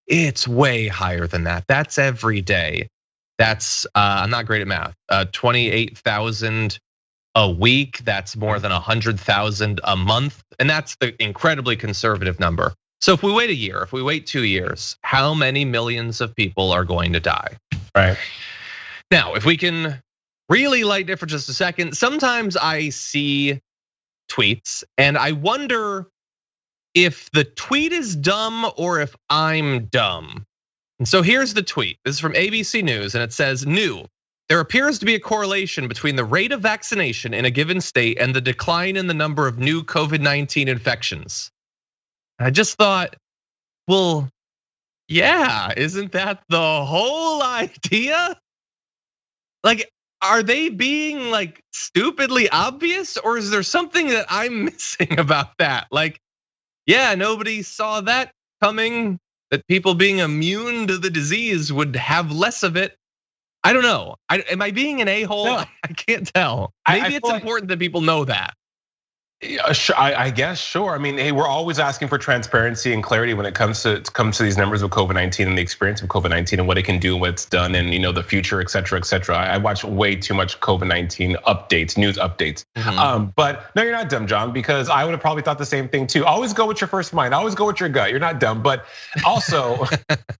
it's way higher than that. That's every day. That's I'm not great at math. 28,000 a week. That's more than 100,000 a month, and that's the incredibly conservative number. So if we wait a year, if we wait 2 years, how many millions of people are going to die? Right. Now, if we can really lighten it for just a second, sometimes I see tweets and I wonder if the tweet is dumb or if I'm dumb. And so here's the tweet. This is from ABC News, and it says, "New. There appears to be a correlation between the rate of vaccination in a given state and the decline in the number of new COVID-19 infections." I just thought, well, yeah, isn't that the whole idea? Like, are they being like stupidly obvious, or is there something that I'm missing about that? Like, yeah, nobody saw that coming, that people being immune to the disease would have less of it. I don't know. Am I being an a-hole? No. I can't tell. Maybe it's important that people know that. I guess, sure. I mean, hey, we're always asking for transparency and clarity when it comes to these numbers of COVID-19 and the experience of COVID-19 and what it can do, what it's done, and the future, et cetera, et cetera. I watch way too much COVID-19 updates, news updates. But no, you're not dumb, John, because I would have probably thought the same thing too. Always go with your first mind. Always go with your gut. You're not dumb, but also,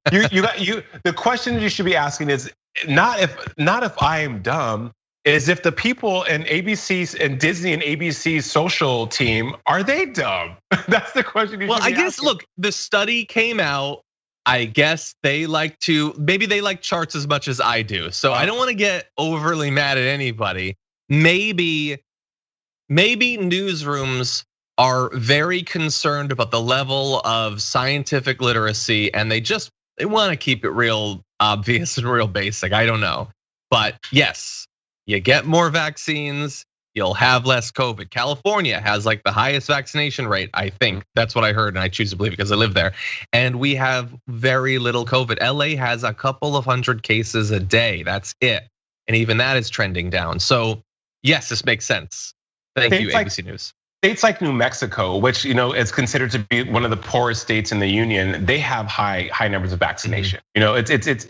the question you should be asking is not if I am dumb. Is if the people in ABC's and Disney and ABC's social team, are they dumb? That's the question you should be asking. Well, I guess, look, the study came out. I guess maybe they like charts as much as I do. So I don't want to get overly mad at anybody. Maybe newsrooms are very concerned about the level of scientific literacy, and they want to keep it real obvious and real basic. I don't know. But yes, you get more vaccines, you'll have less COVID. California has like the highest vaccination rate, I think. That's what I heard, and I choose to believe it because I live there. And we have very little COVID. LA has a couple of hundred cases a day, that's it. And even that is trending down. So yes, this makes sense. Thank you, ABC News. states like New Mexico, which is considered to be one of the poorest states in the union, they have high numbers of vaccination. It's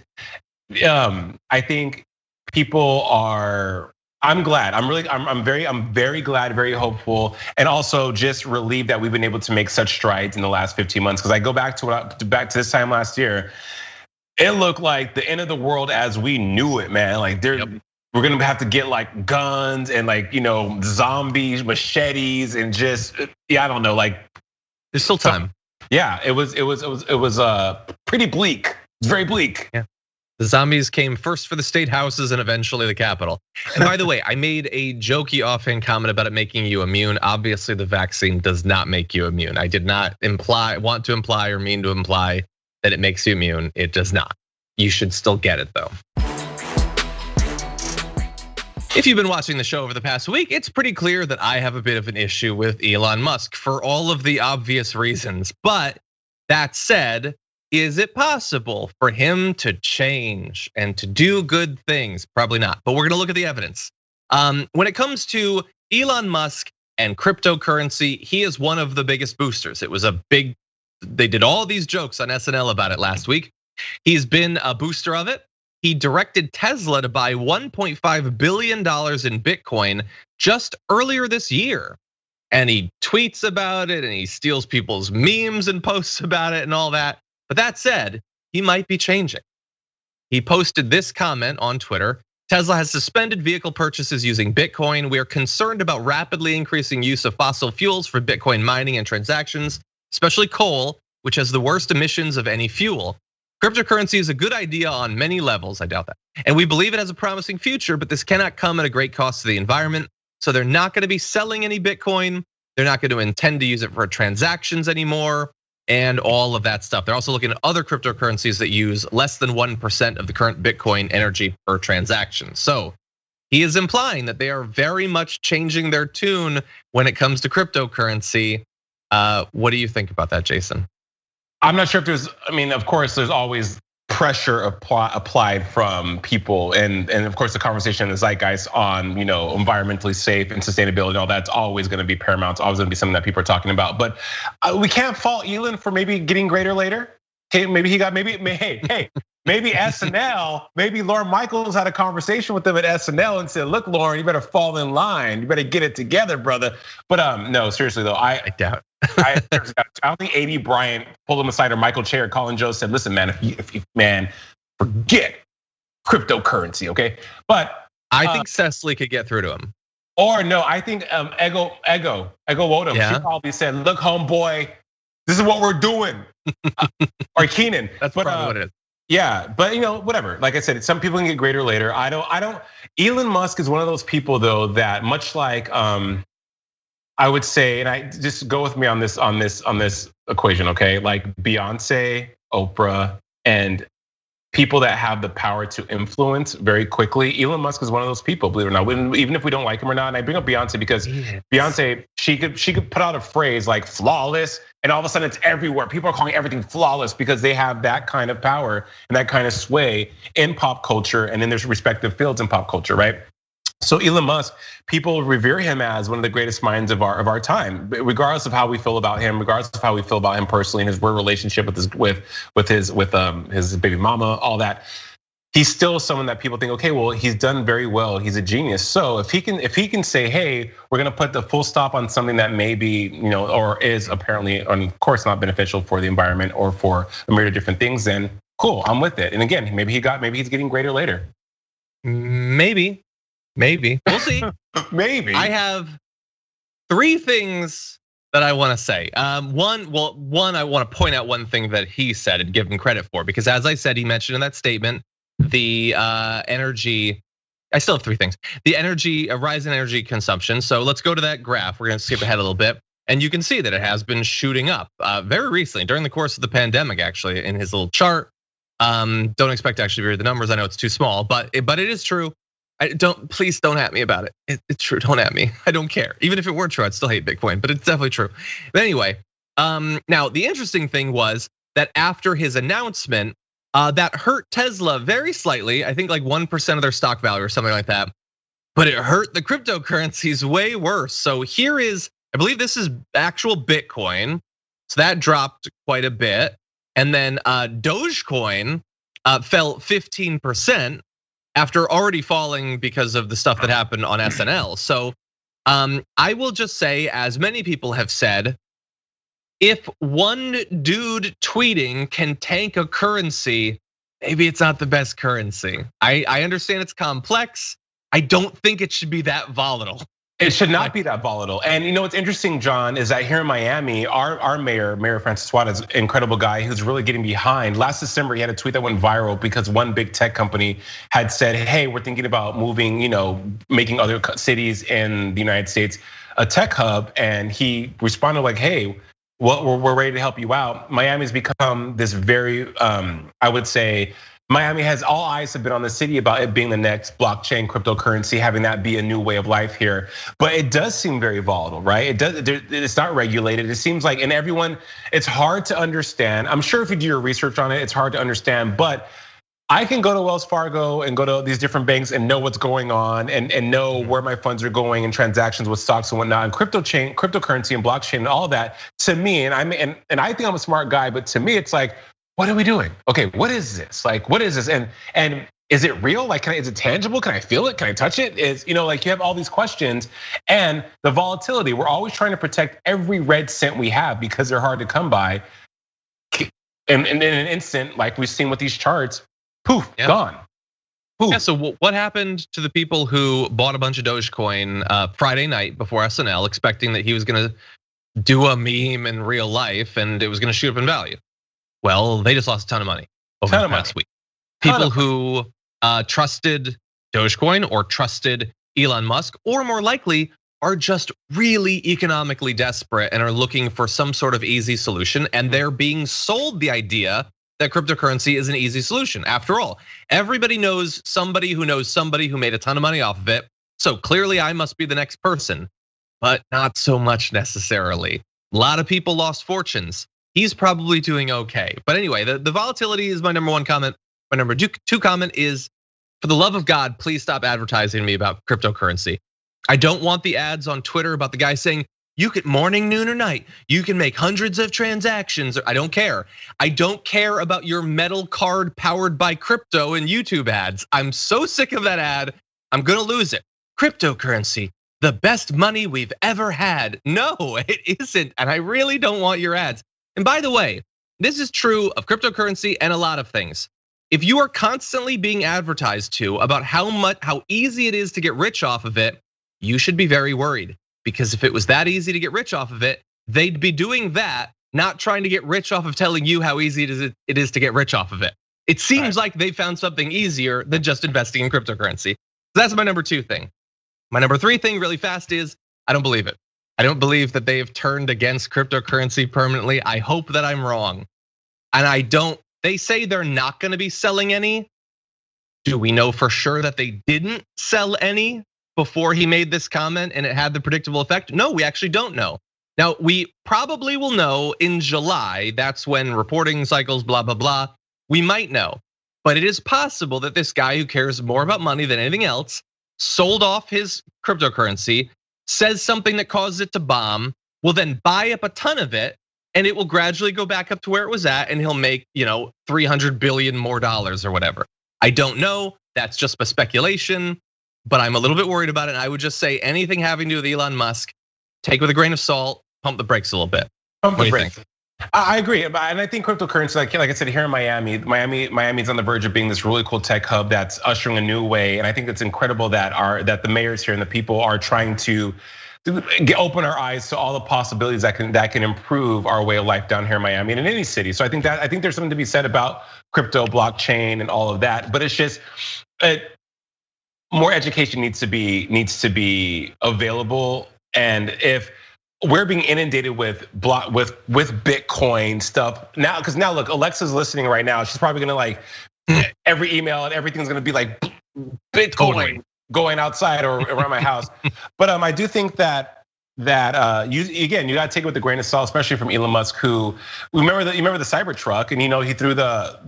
I think people are. I'm glad. I'm very glad, very hopeful, and also just relieved that we've been able to make such strides in the last 15 months. Because I go back to this time last year, it looked like the end of the world as we knew it, man. Like we're gonna have to get like guns and like zombies, machetes, and just I don't know. Like there's still time. Yeah, it was pretty bleak. It's very bleak. Yeah. The zombies came first for the state houses and eventually the Capitol. And by the way, I made a jokey offhand comment about it making you immune. Obviously, the vaccine does not make you immune. I did not want to imply or mean to imply that it makes you immune. It does not. You should still get it though. If you've been watching the show over the past week, it's pretty clear that I have a bit of an issue with Elon Musk for all of the obvious reasons. But that said, is it possible for him to change and to do good things? Probably not, but we're gonna look at the evidence. When it comes to Elon Musk and cryptocurrency, he is one of the biggest boosters. It was they did all these jokes on SNL about it last week. He's been a booster of it. He directed Tesla to buy $1.5 billion in Bitcoin just earlier this year. And he tweets about it and he steals people's memes and posts about it and all that. But that said, he might be changing. He posted this comment on Twitter. Tesla has suspended vehicle purchases using Bitcoin. We are concerned about rapidly increasing use of fossil fuels for Bitcoin mining and transactions, especially coal, which has the worst emissions of any fuel. Cryptocurrency is a good idea on many levels, I doubt that. And we believe it has a promising future, but this cannot come at a great cost to the environment. So they're not gonna be selling any Bitcoin. They're not gonna intend to use it for transactions anymore. And all of that stuff. They're also looking at other cryptocurrencies that use less than 1% of the current Bitcoin energy per transaction. So he is implying that they are very much changing their tune when it comes to cryptocurrency. What do you think about that, Jason? I'm not sure if of course, there's always pressure applied from people, and of course the conversation in the zeitgeist on environmentally safe and sustainability and all that's always going to be paramount. It's always going to be something that people are talking about. But we can't fault Elon for maybe getting greater later. Okay, maybe SNL, maybe Lorne Michaels had a conversation with them at SNL and said, "Look, Lorne, you better fall in line. You better get it together, brother." But no, seriously though, I doubt. I don't think A.D. Bryant pulled him aside, or Michael Che or Colin Jost said, "Listen, man, if forget cryptocurrency, okay?" But I think Cecily could get through to him. Or no, I think Ego Wodum. Yeah. She probably said, "Look, homeboy, this is what we're doing." Or Keenan. That's probably what it is. Yeah, but whatever. Like I said, some people can get greater later. I don't. Elon Musk is one of those people though that much like I would say, and I just go with me on this equation, okay? Like Beyonce, Oprah, and people that have the power to influence very quickly. Elon Musk is one of those people, believe it or not. Even if we don't like him or not, and I bring up Beyonce because Beyonce, she could put out a phrase like flawless, and all of a sudden it's everywhere. People are calling everything flawless because they have that kind of power and that kind of sway in pop culture and in their respective fields in pop culture, right? So Elon Musk, people revere him as one of the greatest minds of our time, regardless of how we feel about him, regardless of how we feel about him personally and his weird relationship with his baby mama, all that. He's still someone that people think, okay, well, he's done very well. He's a genius. So if he can say, hey, we're gonna put the full stop on something that maybe or is apparently, of course, not beneficial for the environment or for a myriad of different things, then cool, I'm with it. And again, maybe he's getting greater later. Maybe, we'll see. Maybe. I have 3 things that I want to say. One, I want to point out one thing that he said and give him credit for, because as I said, he mentioned in that statement, the energy, I still have 3 things. The energy, a rise in energy consumption. So let's go to that graph. We're gonna skip ahead a little bit. And you can see that it has been shooting up very recently during the course of the pandemic, actually, in his little chart. Don't expect to actually read the numbers. I know it's too small, but it is true. Please don't at me about it. It's true, don't at me. I don't care. Even if it were true, I'd still hate Bitcoin, but it's definitely true. But anyway, now the interesting thing was that after his announcement, that hurt Tesla very slightly. I think like 1% of their stock value or something like that. But it hurt the cryptocurrencies way worse. So here is I believe this is actual Bitcoin. So that dropped quite a bit. And then Dogecoin fell 15% after already falling because of the stuff that happened on SNL. So I will just say, as many people have said, if one dude tweeting can tank a currency, maybe it's not the best currency. I understand it's complex. I don't think it should be that volatile. It should not be that volatile. And you know what's interesting, John, is that here in Miami, our mayor Francis Suarez, is an incredible guy who's really getting behind. Last December, he had a tweet that went viral because one big tech company had said, hey, we're thinking about moving, making other cities in the United States a tech hub. And he responded like, hey, well, we're ready to help you out. Miami's become this very, I would say, Miami has all eyes have been on the city about it being the next blockchain cryptocurrency, having that be a new way of life here. But it does seem very volatile, right? It's not regulated. It seems like, and everyone, it's hard to understand. I'm sure if you do your research on it, it's hard to understand. But I can go to Wells Fargo and go to these different banks and know what's going on and know where my funds are going and transactions with stocks and whatnot. And cryptocurrency and blockchain and all that, to me, and I think I'm a smart guy, but to me, it's like, what are we doing? Okay, what is this? Like, what is this? And is it real? Like, is it tangible? Can I feel it? Can I touch it? Like you have all these questions and the volatility. We're always trying to protect every red cent we have because they're hard to come by. And in an instant, like we've seen with these charts, poof, gone. Poof. Yeah, so what happened to the people who bought a bunch of Dogecoin Friday night before SNL, expecting that he was gonna do a meme in real life and it was gonna shoot up in value? Well, they just lost a ton of money over the past week. People who trusted Dogecoin or trusted Elon Musk, or more likely are just really economically desperate and are looking for some sort of easy solution, and they're being sold the idea that cryptocurrency is an easy solution. After all, everybody knows somebody who made a ton of money off of it. So clearly I must be the next person, but not so much necessarily. A lot of people lost fortunes. He's probably doing okay. But anyway, the volatility is my number one comment. My number two comment is, for the love of God, please stop advertising me about cryptocurrency. I don't want the ads on Twitter about the guy saying, you can morning, noon, or night, you can make hundreds of transactions. I don't care. I don't care about your metal card powered by crypto and YouTube ads. I'm so sick of that ad, I'm gonna lose it. Cryptocurrency, the best money we've ever had. No, it isn't, and I really don't want your ads. And by the way, this is true of cryptocurrency and a lot of things. If you are constantly being advertised to about how easy it is to get rich off of it, you should be very worried. Because if it was that easy to get rich off of it, they'd be doing that, not trying to get rich off of telling you how easy it is to get rich off of it. It seems like they found something easier than just investing in cryptocurrency. So that's my number two thing. My number three thing really fast is, I don't believe it. I don't believe that they've turned against cryptocurrency permanently. I hope that I'm wrong. And they say they're not gonna be selling any. Do we know for sure that they didn't sell any before he made this comment and it had the predictable effect? No, we actually don't know. Now, we probably will know in July. That's when reporting cycles, blah, blah, blah. We might know. But it is possible that this guy who cares more about money than anything else sold off his cryptocurrency, says something that causes it to bomb, will then buy up a ton of it, and it will gradually go back up to where it was at, and he'll make 300 billion more dollars or whatever. I don't know, that's just a speculation, but I'm a little bit worried about it. And I would just say anything having to do with Elon Musk, take with a grain of salt, pump the brakes a little bit. Pump the brakes. I agree, and I think cryptocurrency, like I said, here in Miami's on the verge of being this really cool tech hub that's ushering a new way. And I think it's incredible that the mayors here and the people are trying to open our eyes to all the possibilities that can improve our way of life down here in Miami and in any city. So I think there's something to be said about crypto, blockchain, and all of that. But it's just more education needs to be available, and if we're being inundated with Bitcoin stuff now, because now look, Alexa's listening right now. She's probably gonna every email and everything's gonna be like Bitcoin going outside or around my house. But I do think that you gotta take it with a grain of salt, especially from Elon Musk, who you remember the Cybertruck, and he threw the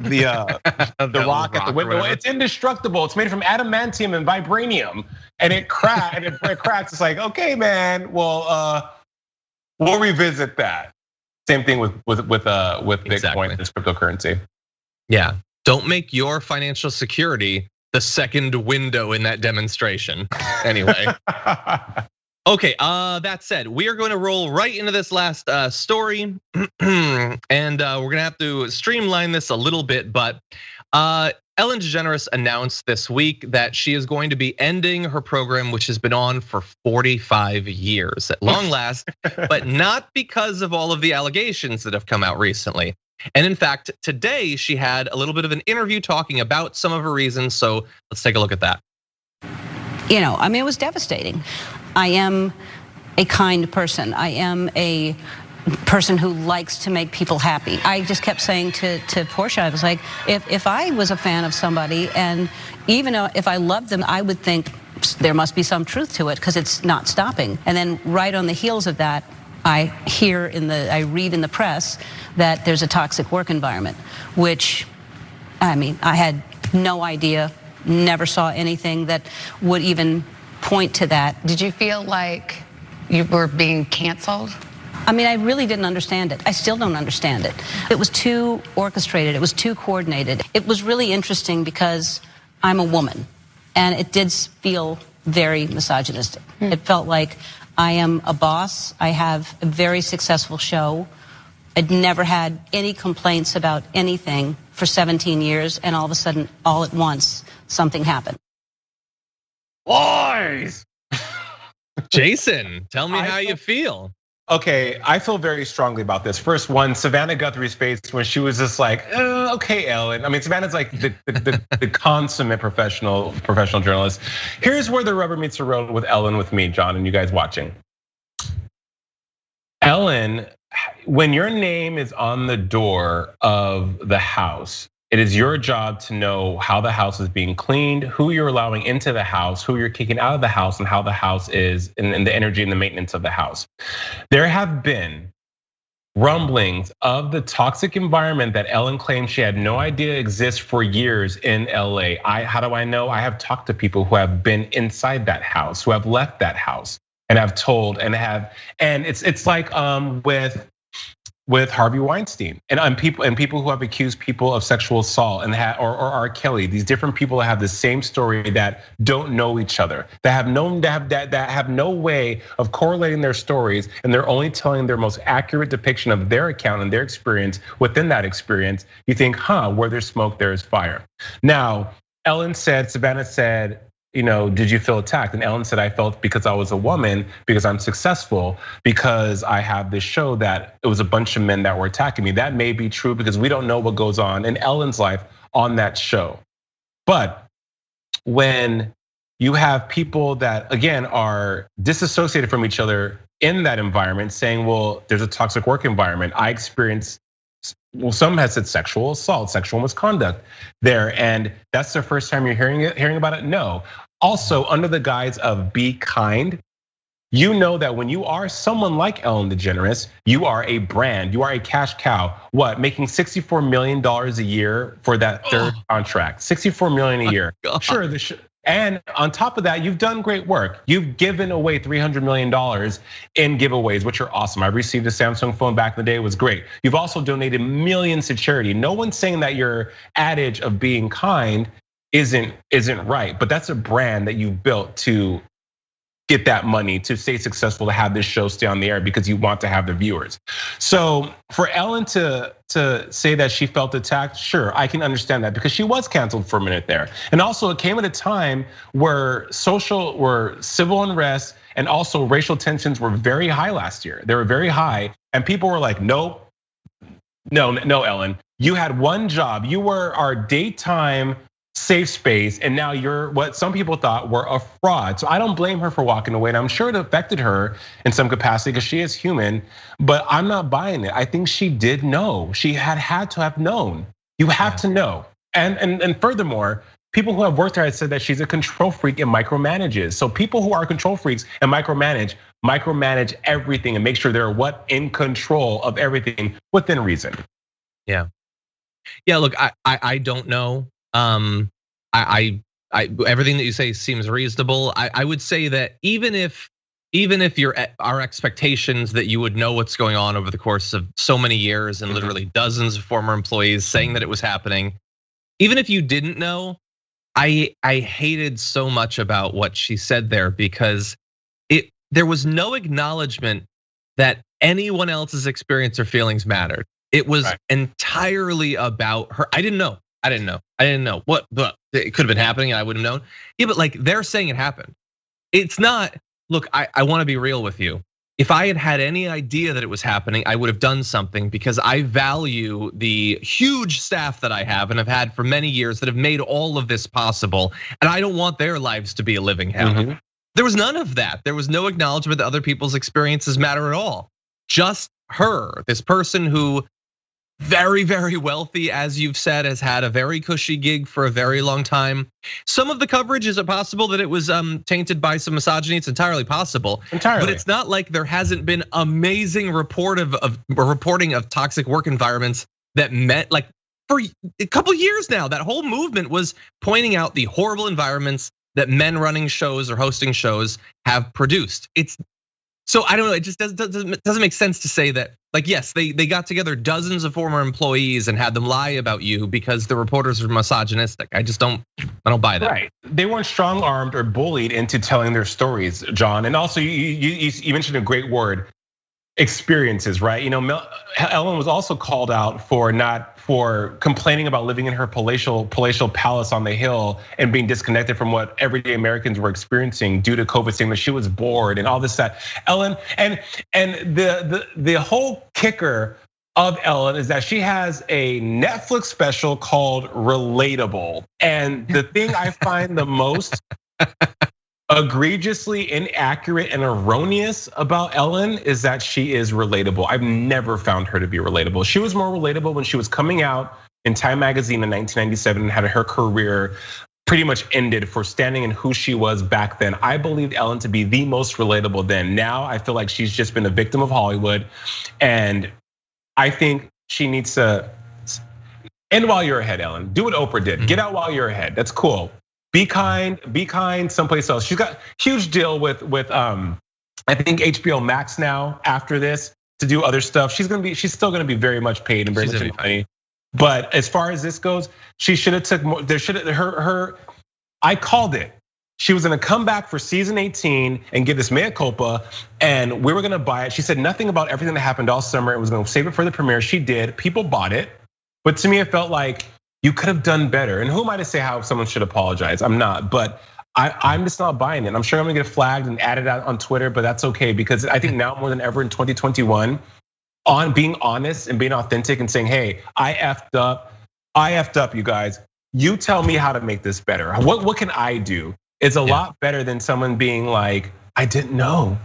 rock at the window. It's indestructible. It's made from adamantium and vibranium, and it cracks. It's like, okay, man, well. We'll revisit that. Same thing with Bitcoin Exactly. and cryptocurrency. Yeah, don't make your financial security the second window in that demonstration. Anyway. Okay, that said, we are going to roll right into this last story, and we're gonna have to streamline this a little bit, but Ellen DeGeneres announced this week that she is going to be ending her program, which has been on for 45 years at long last, but not because of all of the allegations that have come out recently. And in fact, today she had a little bit of an interview talking about some of her reasons, so let's take a look at that. You know, I mean, it was devastating. I am a kind person. I am a person who likes to make people happy. I just kept saying to Portia, I was like, if I was a fan of somebody, and even if I loved them, I would think there must be some truth to it because it's not stopping. And then right on the heels of that, I read in the press that there's a toxic work environment, which, I mean, I had no idea, never saw anything that would even point to that. Did you feel like you were being canceled? I mean, I really didn't understand it. I still don't understand it. It was too orchestrated. It was too coordinated. It was really interesting because I'm a woman, and it did feel very misogynistic. It felt like I am a boss. I have a very successful show. I'd never had any complaints about anything for 17 years, and all of a sudden, all at once, something happened. Lies! Jason, tell me how you feel. Okay, I feel very strongly about this. First one, Savannah Guthrie's face when she was just like, okay, Ellen. I mean, Savannah's like the consummate professional journalist. Here's where the rubber meets the road with Ellen, with me, John, and you guys watching. Ellen, when your name is on the door of the house, it is your job to know how the house is being cleaned, who you're allowing into the house, who you're kicking out of the house, and how the house is, and the energy and the maintenance of the house. There have been rumblings of the toxic environment that Ellen claims she had no idea exists for years in LA. How do I know? I have talked to people who have been inside that house, who have left that house, and have told and it's like with Harvey Weinstein and people who have accused people of sexual assault and or R. Kelly, these different people that have the same story that don't know each other, that have no way of correlating their stories, and they're only telling their most accurate depiction of their account and their experience within that experience. You think, where there's smoke, there is fire. Now, Savannah said, you know, did you feel attacked? And Ellen said, I felt because I was a woman, because I'm successful, because I have this show that it was a bunch of men that were attacking me. That may be true because we don't know what goes on in Ellen's life on that show. But when you have people that, again, are disassociated from each other in that environment saying, well, there's a toxic work environment. I experienced, well, some has said sexual assault, sexual misconduct there. And that's the first time you're hearing about it? No. Also, under the guise of be kind, you know that when you are someone like Ellen DeGeneres, you are a brand, you are a cash cow. What, making $64 million a year for that third contract? $64 million a year. Sure, and on top of that, you've done great work. You've given away $300 million in giveaways, which are awesome. I received a Samsung phone back in the day, it was great. You've also donated millions to charity. No one's saying that your adage of being kind isn't right, but that's a brand that you built to get that money, to stay successful, to have this show stay on the air because you want to have the viewers. So for Ellen to say that she felt attacked, sure, I can understand that because she was canceled for a minute there. And also it came at a time where civil unrest and also racial tensions were very high last year. They were very high, and people were like, no, Ellen, you had one job. You were our daytime safe space, and now you're what some people thought were a fraud. So I don't blame her for walking away, and I'm sure it affected her in some capacity because she is human, but I'm not buying it. I think she did know. She had to have known. You have to know. And furthermore, people who have worked there have said that she's a control freak and micromanages. So people who are control freaks and micromanage everything and make sure they're in control of everything within reason. Yeah, look, I don't know. Everything that you say seems reasonable. I would say that even if even if our expectations that you would know what's going on over the course of so many years and literally dozens of former employees saying that it was happening, even if you didn't know, I hated so much about what she said there because there was no acknowledgement that anyone else's experience or feelings mattered. It was entirely about her. I didn't know what, but it could have been happening and I wouldn't have known. Yeah, but like they're saying it happened. It's not, look, I wanna be real with you. If I had had any idea that it was happening, I would have done something because I value the huge staff that I have and have had for many years that have made all of this possible. And I don't want their lives to be a living hell. There was none of that. There was no acknowledgement that other people's experiences matter at all. Just her, this person who very, very wealthy, as you've said, has had a very cushy gig for a very long time. Some of the coverage, is it possible that it was tainted by some misogyny? It's entirely possible. But it's not like there hasn't been amazing reporting of toxic work environments that met, like for a couple years now, that whole movement was pointing out the horrible environments that men running shows or hosting shows have produced. So I don't know, it just doesn't make sense to say that, like, yes, they got together dozens of former employees and had them lie about you because the reporters are misogynistic. I don't buy that. Right, they weren't strong-armed or bullied into telling their stories, John. And also you mentioned a great word, experiences, right? You know, Ellen was also called out for complaining about living in her palatial palace on the Hill and being disconnected from what everyday Americans were experiencing due to COVID, saying that she was bored and all this stuff. Ellen, and the whole kicker of Ellen is that she has a Netflix special called Relatable. And the thing I find the most egregiously inaccurate and erroneous about Ellen is that she is relatable. I've never found her to be relatable. She was more relatable when she was coming out in Time magazine in 1997 and had her career pretty much ended for standing in who she was back then. I believed Ellen to be the most relatable then. Now I feel like she's just been a victim of Hollywood, and I think she needs to end while you're ahead, Ellen. Do what Oprah did. Get out while you're ahead. That's cool. Be kind someplace else. She's got a huge deal with I think HBO Max now after this to do other stuff. She's still gonna be very much paid and very much money. But as far as this goes, she should have took more. I called it. She was gonna come back for season 18 and give this mea culpa, and we were gonna buy it. She said nothing about everything that happened all summer. It was gonna save it for the premiere. She did. People bought it, but to me it felt like you could have done better. And who am I to say how someone should apologize? I'm not, but I'm just not buying it. I'm sure I'm gonna get flagged and added out on Twitter, but that's okay because I think now more than ever in 2021, on being honest and being authentic and saying, hey, I effed up, you guys. You tell me how to make this better. What can I do? It's a lot better than someone being like, I didn't know.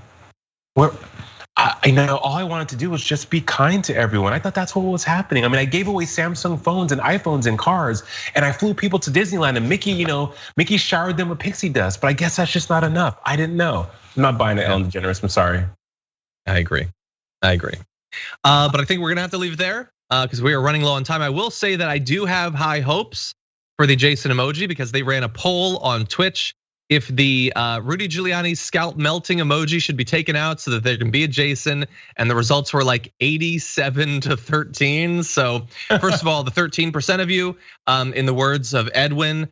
I know all I wanted to do was just be kind to everyone. I thought that's what was happening. I mean, I gave away Samsung phones and iPhones and cars, and I flew people to Disneyland, and Mickey showered them with pixie dust. But I guess that's just not enough. I didn't know. I'm not buying it, Ellen DeGeneres. I'm sorry. I agree. But I think we're gonna have to leave it there because we are running low on time. I will say that I do have high hopes for the Jason emoji because they ran a poll on Twitch if the Rudy Giuliani's scalp melting emoji should be taken out so that there can be a Jason, and the results were like 87 to 13. So first of all, the 13% of you, in the words of Edwin,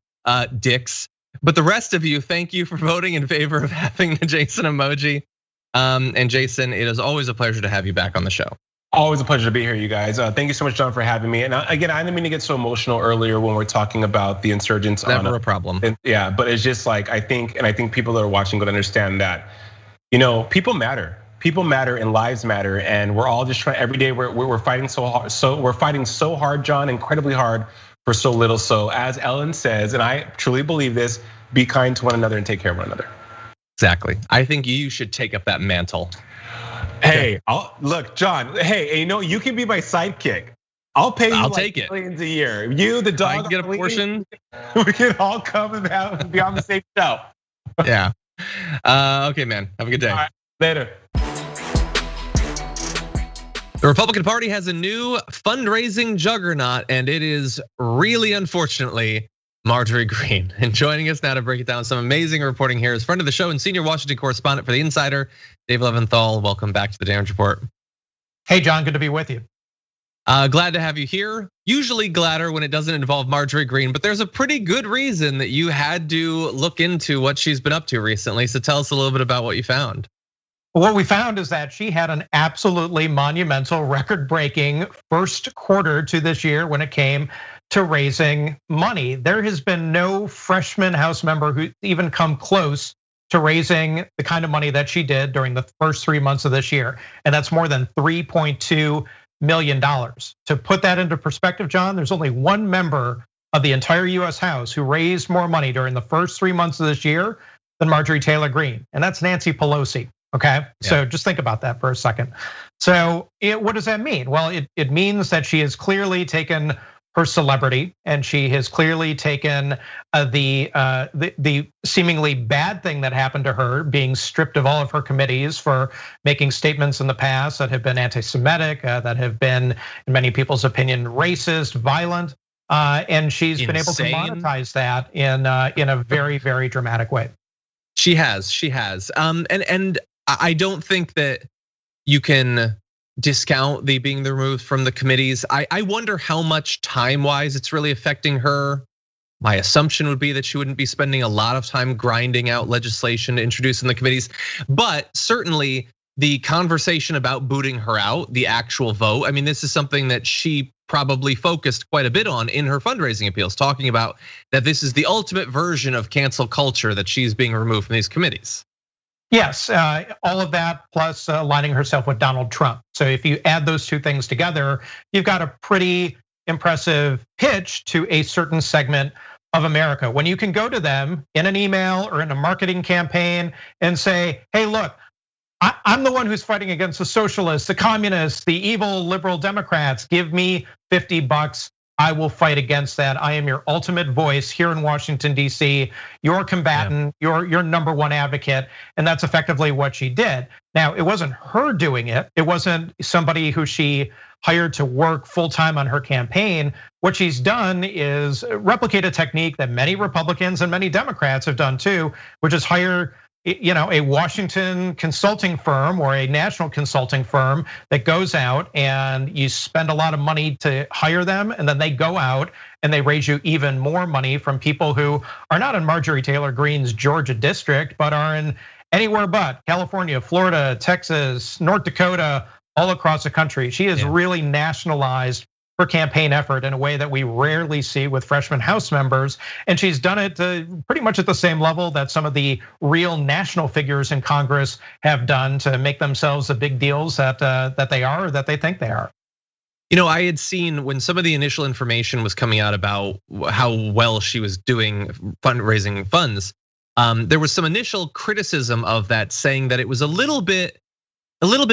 dicks. But the rest of you, thank you for voting in favor of having the Jason emoji. And Jason, it is always a pleasure to have you back on the show. Always a pleasure to be here, you guys. Thank you so much, John, for having me. And again, I didn't mean to get so emotional earlier when we're talking about the insurgents. Never a problem. Yeah, but it's just like I think people that are watching would understand that, people matter. People matter and lives matter, and we're all just trying. Every day we're fighting so hard. So we're fighting so hard, John, incredibly hard for so little. So as Ellen says, and I truly believe this: be kind to one another and take care of one another. Exactly. I think you should take up that mantle. Hey, look, John. Hey, you can be my sidekick. I'll pay you. I'll take it. Millions a year. You, the dog, I can get a portion. We can all come and be on the same show. Yeah. Okay, man. Have a good day. All right, later. The Republican Party has a new fundraising juggernaut, and it is really, unfortunately, Marjorie Greene. And joining us now to break it down, some amazing reporting here is friend of the show and senior Washington correspondent for The Insider, Dave Levinthal. Welcome back to the Degeneres Report. Hey, John, good to be with you. Glad to have you here. Usually gladder when it doesn't involve Marjorie Greene, but there's a pretty good reason that you had to look into what she's been up to recently. So tell us a little bit about what you found. What we found is that she had an absolutely monumental, record-breaking first quarter to this year when it came to raising money. There has been no freshman House member who even come close to raising the kind of money that she did during the first 3 months of this year. And that's more than $3.2 million. To put that into perspective, John, there's only one member of the entire US House who raised more money during the first 3 months of this year than Marjorie Taylor Greene, and that's Nancy Pelosi. Okay, so just think about that for a second. So what does that mean? Well, it means that she has clearly taken her celebrity, and she has clearly taken the seemingly bad thing that happened to her, being stripped of all of her committees for making statements in the past that have been anti-Semitic, that have been, in many people's opinion, racist, violent, and she's been able to monetize that in a very, very dramatic way. She has, and I don't think that you can discount the being removed from the committees. I wonder how much time-wise it's really affecting her. My assumption would be that she wouldn't be spending a lot of time grinding out legislation to introduce in the committees, but certainly the conversation about booting her out, the actual vote, I mean, this is something that she probably focused quite a bit on in her fundraising appeals, talking about that this is the ultimate version of cancel culture, that she's being removed from these committees. Yes, all of that plus aligning herself with Donald Trump. So if you add those two things together, you've got a pretty impressive pitch to a certain segment of America. When you can go to them in an email or in a marketing campaign and say, hey, look, I'm the one who's fighting against the socialists, the communists, the evil liberal Democrats. Give me $50. I will fight against that. I am your ultimate voice here in Washington, D.C., your combatant, your number one advocate. And that's effectively what she did. Now, it wasn't her doing it. It wasn't somebody who she hired to work full time on her campaign. What she's done is replicate a technique that many Republicans and many Democrats have done too, which is hire a Washington consulting firm or a national consulting firm that goes out and you spend a lot of money to hire them, and then they go out and they raise you even more money from people who are not in Marjorie Taylor Greene's Georgia district, but are in anywhere but California, Florida, Texas, North Dakota, all across the country. She has really nationalized her campaign effort in a way that we rarely see with freshman House members. And she's done it pretty much at the same level that some of the real national figures in Congress have done to make themselves the big deals that they are, or that they think they are. You know, I had seen when some of the initial information was coming out about how well she was doing fundraising funds, there was some initial criticism of that, saying that it was a little bit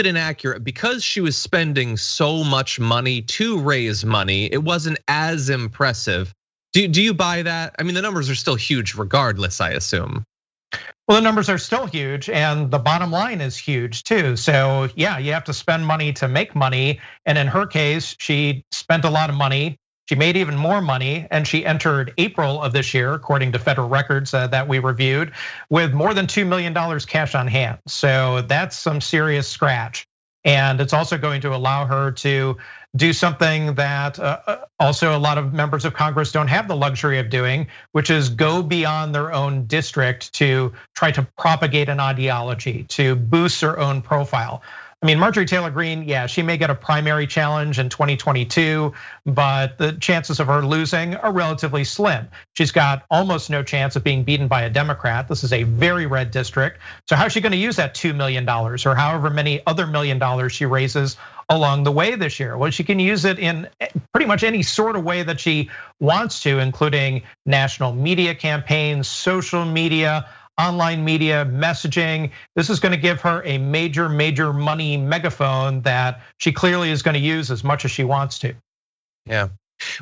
inaccurate because she was spending so much money to raise money. It wasn't as impressive. Do you buy that? I mean, the numbers are still huge regardless, I assume. Well, the numbers are still huge, and the bottom line is huge too. So yeah, you have to spend money to make money. And in her case, she spent a lot of money. She made even more money, and she entered April of this year, according to federal records that we reviewed, with more than $2 million cash on hand. So that's some serious scratch. And it's also going to allow her to do something that also a lot of members of Congress don't have the luxury of doing, which is go beyond their own district to try to propagate an ideology, to boost her own profile. I mean, Marjorie Taylor Greene, yeah, she may get a primary challenge in 2022, but the chances of her losing are relatively slim. She's got almost no chance of being beaten by a Democrat. This is a very red district. So how's she gonna use that $2 million or however many other $1 million she raises along the way this year? Well, she can use it in pretty much any sort of way that she wants to, including national media campaigns, social media, online media, messaging. This is gonna give her a major money megaphone that she clearly is gonna use as much as she wants to. Yeah.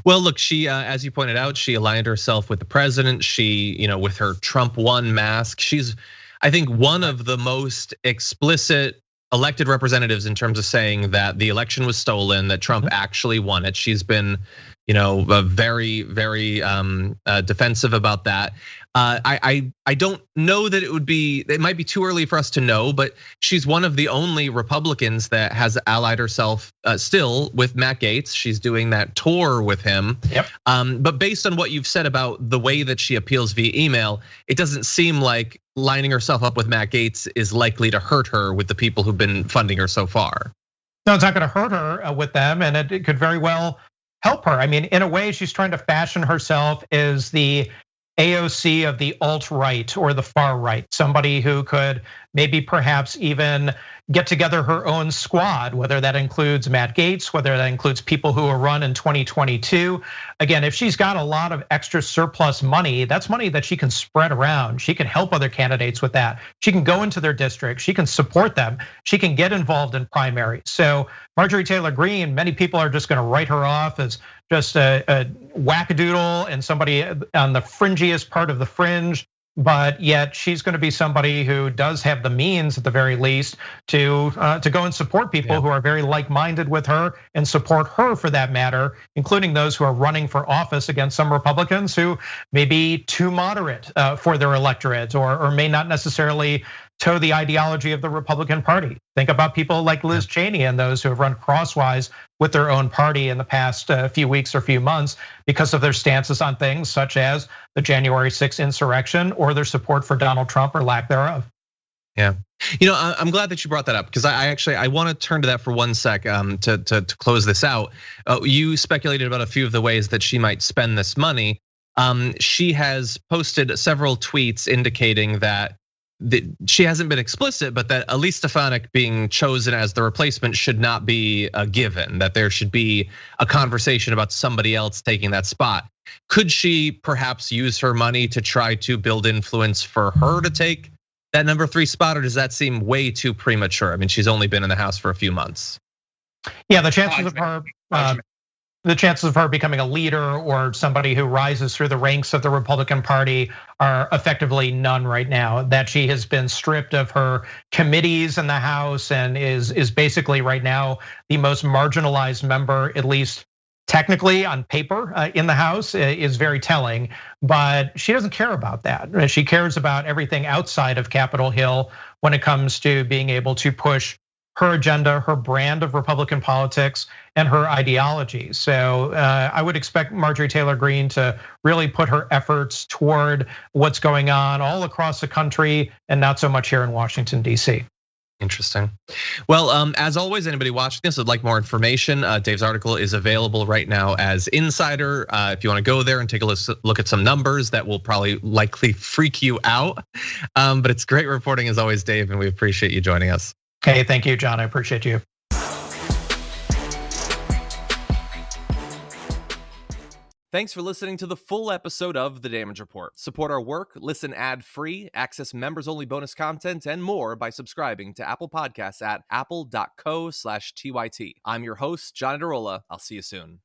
Well, look, she, as you pointed out, she aligned herself with the president. She, with her Trump won mask, she's, I think, one of the most explicit elected representatives in terms of saying that the election was stolen, that Trump actually won it. She's been very, very defensive about that. I don't know that it might be too early for us to know, but she's one of the only Republicans that has allied herself still with Matt Gaetz. She's doing that tour with him. Yep. But based on what you've said about the way that she appeals via email, it doesn't seem like lining herself up with Matt Gaetz is likely to hurt her with the people who've been funding her so far. No, it's not going to hurt her with them, and it could very well help her. I mean, in a way, she's trying to fashion herself as the AOC of the alt-right or the far right, somebody who could maybe perhaps even get together her own squad, whether that includes Matt Gaetz, whether that includes people who will run in 2022. Again, if she's got a lot of extra surplus money, that's money that she can spread around. She can help other candidates with that. She can go into their district, she can support them, she can get involved in primaries. So Marjorie Taylor Greene, many people are just gonna write her off as just a wackadoodle and somebody on the fringiest part of the fringe. But yet she's going to be somebody who does have the means, at the very least, to go and support people who are very like-minded with her and support her, for that matter, including those who are running for office against some Republicans who may be too moderate for their electorate or may not necessarily toe the ideology of the Republican Party. Think about people like Liz Cheney and those who have run crosswise with their own party in the past few weeks or few months because of their stances on things such as the January 6th insurrection or their support for Donald Trump or lack thereof. Yeah, I'm glad that you brought that up because I want to turn to that for one sec to close this out. You speculated about a few of the ways that she might spend this money. She has posted several tweets indicating that she hasn't been explicit, but that Elise Stefanik being chosen as the replacement should not be a given, that there should be a conversation about somebody else taking that spot. Could she perhaps use her money to try to build influence for her to take that number 3 spot, or does that seem way too premature? I mean, she's only been in the House for a few months. Yeah, the chances of her becoming a leader or somebody who rises through the ranks of the Republican Party are effectively none right now. That she has been stripped of her committees in the House and is basically right now the most marginalized member, at least technically on paper, in the House, is very telling. But she doesn't care about that. She cares about everything outside of Capitol Hill when it comes to being able to push her agenda, her brand of Republican politics, and her ideology. So I would expect Marjorie Taylor Greene to really put her efforts toward what's going on all across the country and not so much here in Washington, D.C. Interesting. Well, as always, anybody watching this would like more information, Dave's article is available right now as Insider. If you want to go there and take a look at some numbers, that will probably likely freak you out. But it's great reporting as always, Dave, and we appreciate you joining us. Hey, thank you, John. I appreciate you. Thanks for listening to the full episode of The Damage Report. Support our work, listen ad-free, access members-only bonus content, and more by subscribing to Apple Podcasts at apple.co/TYT. I'm your host, John Adarola. I'll see you soon.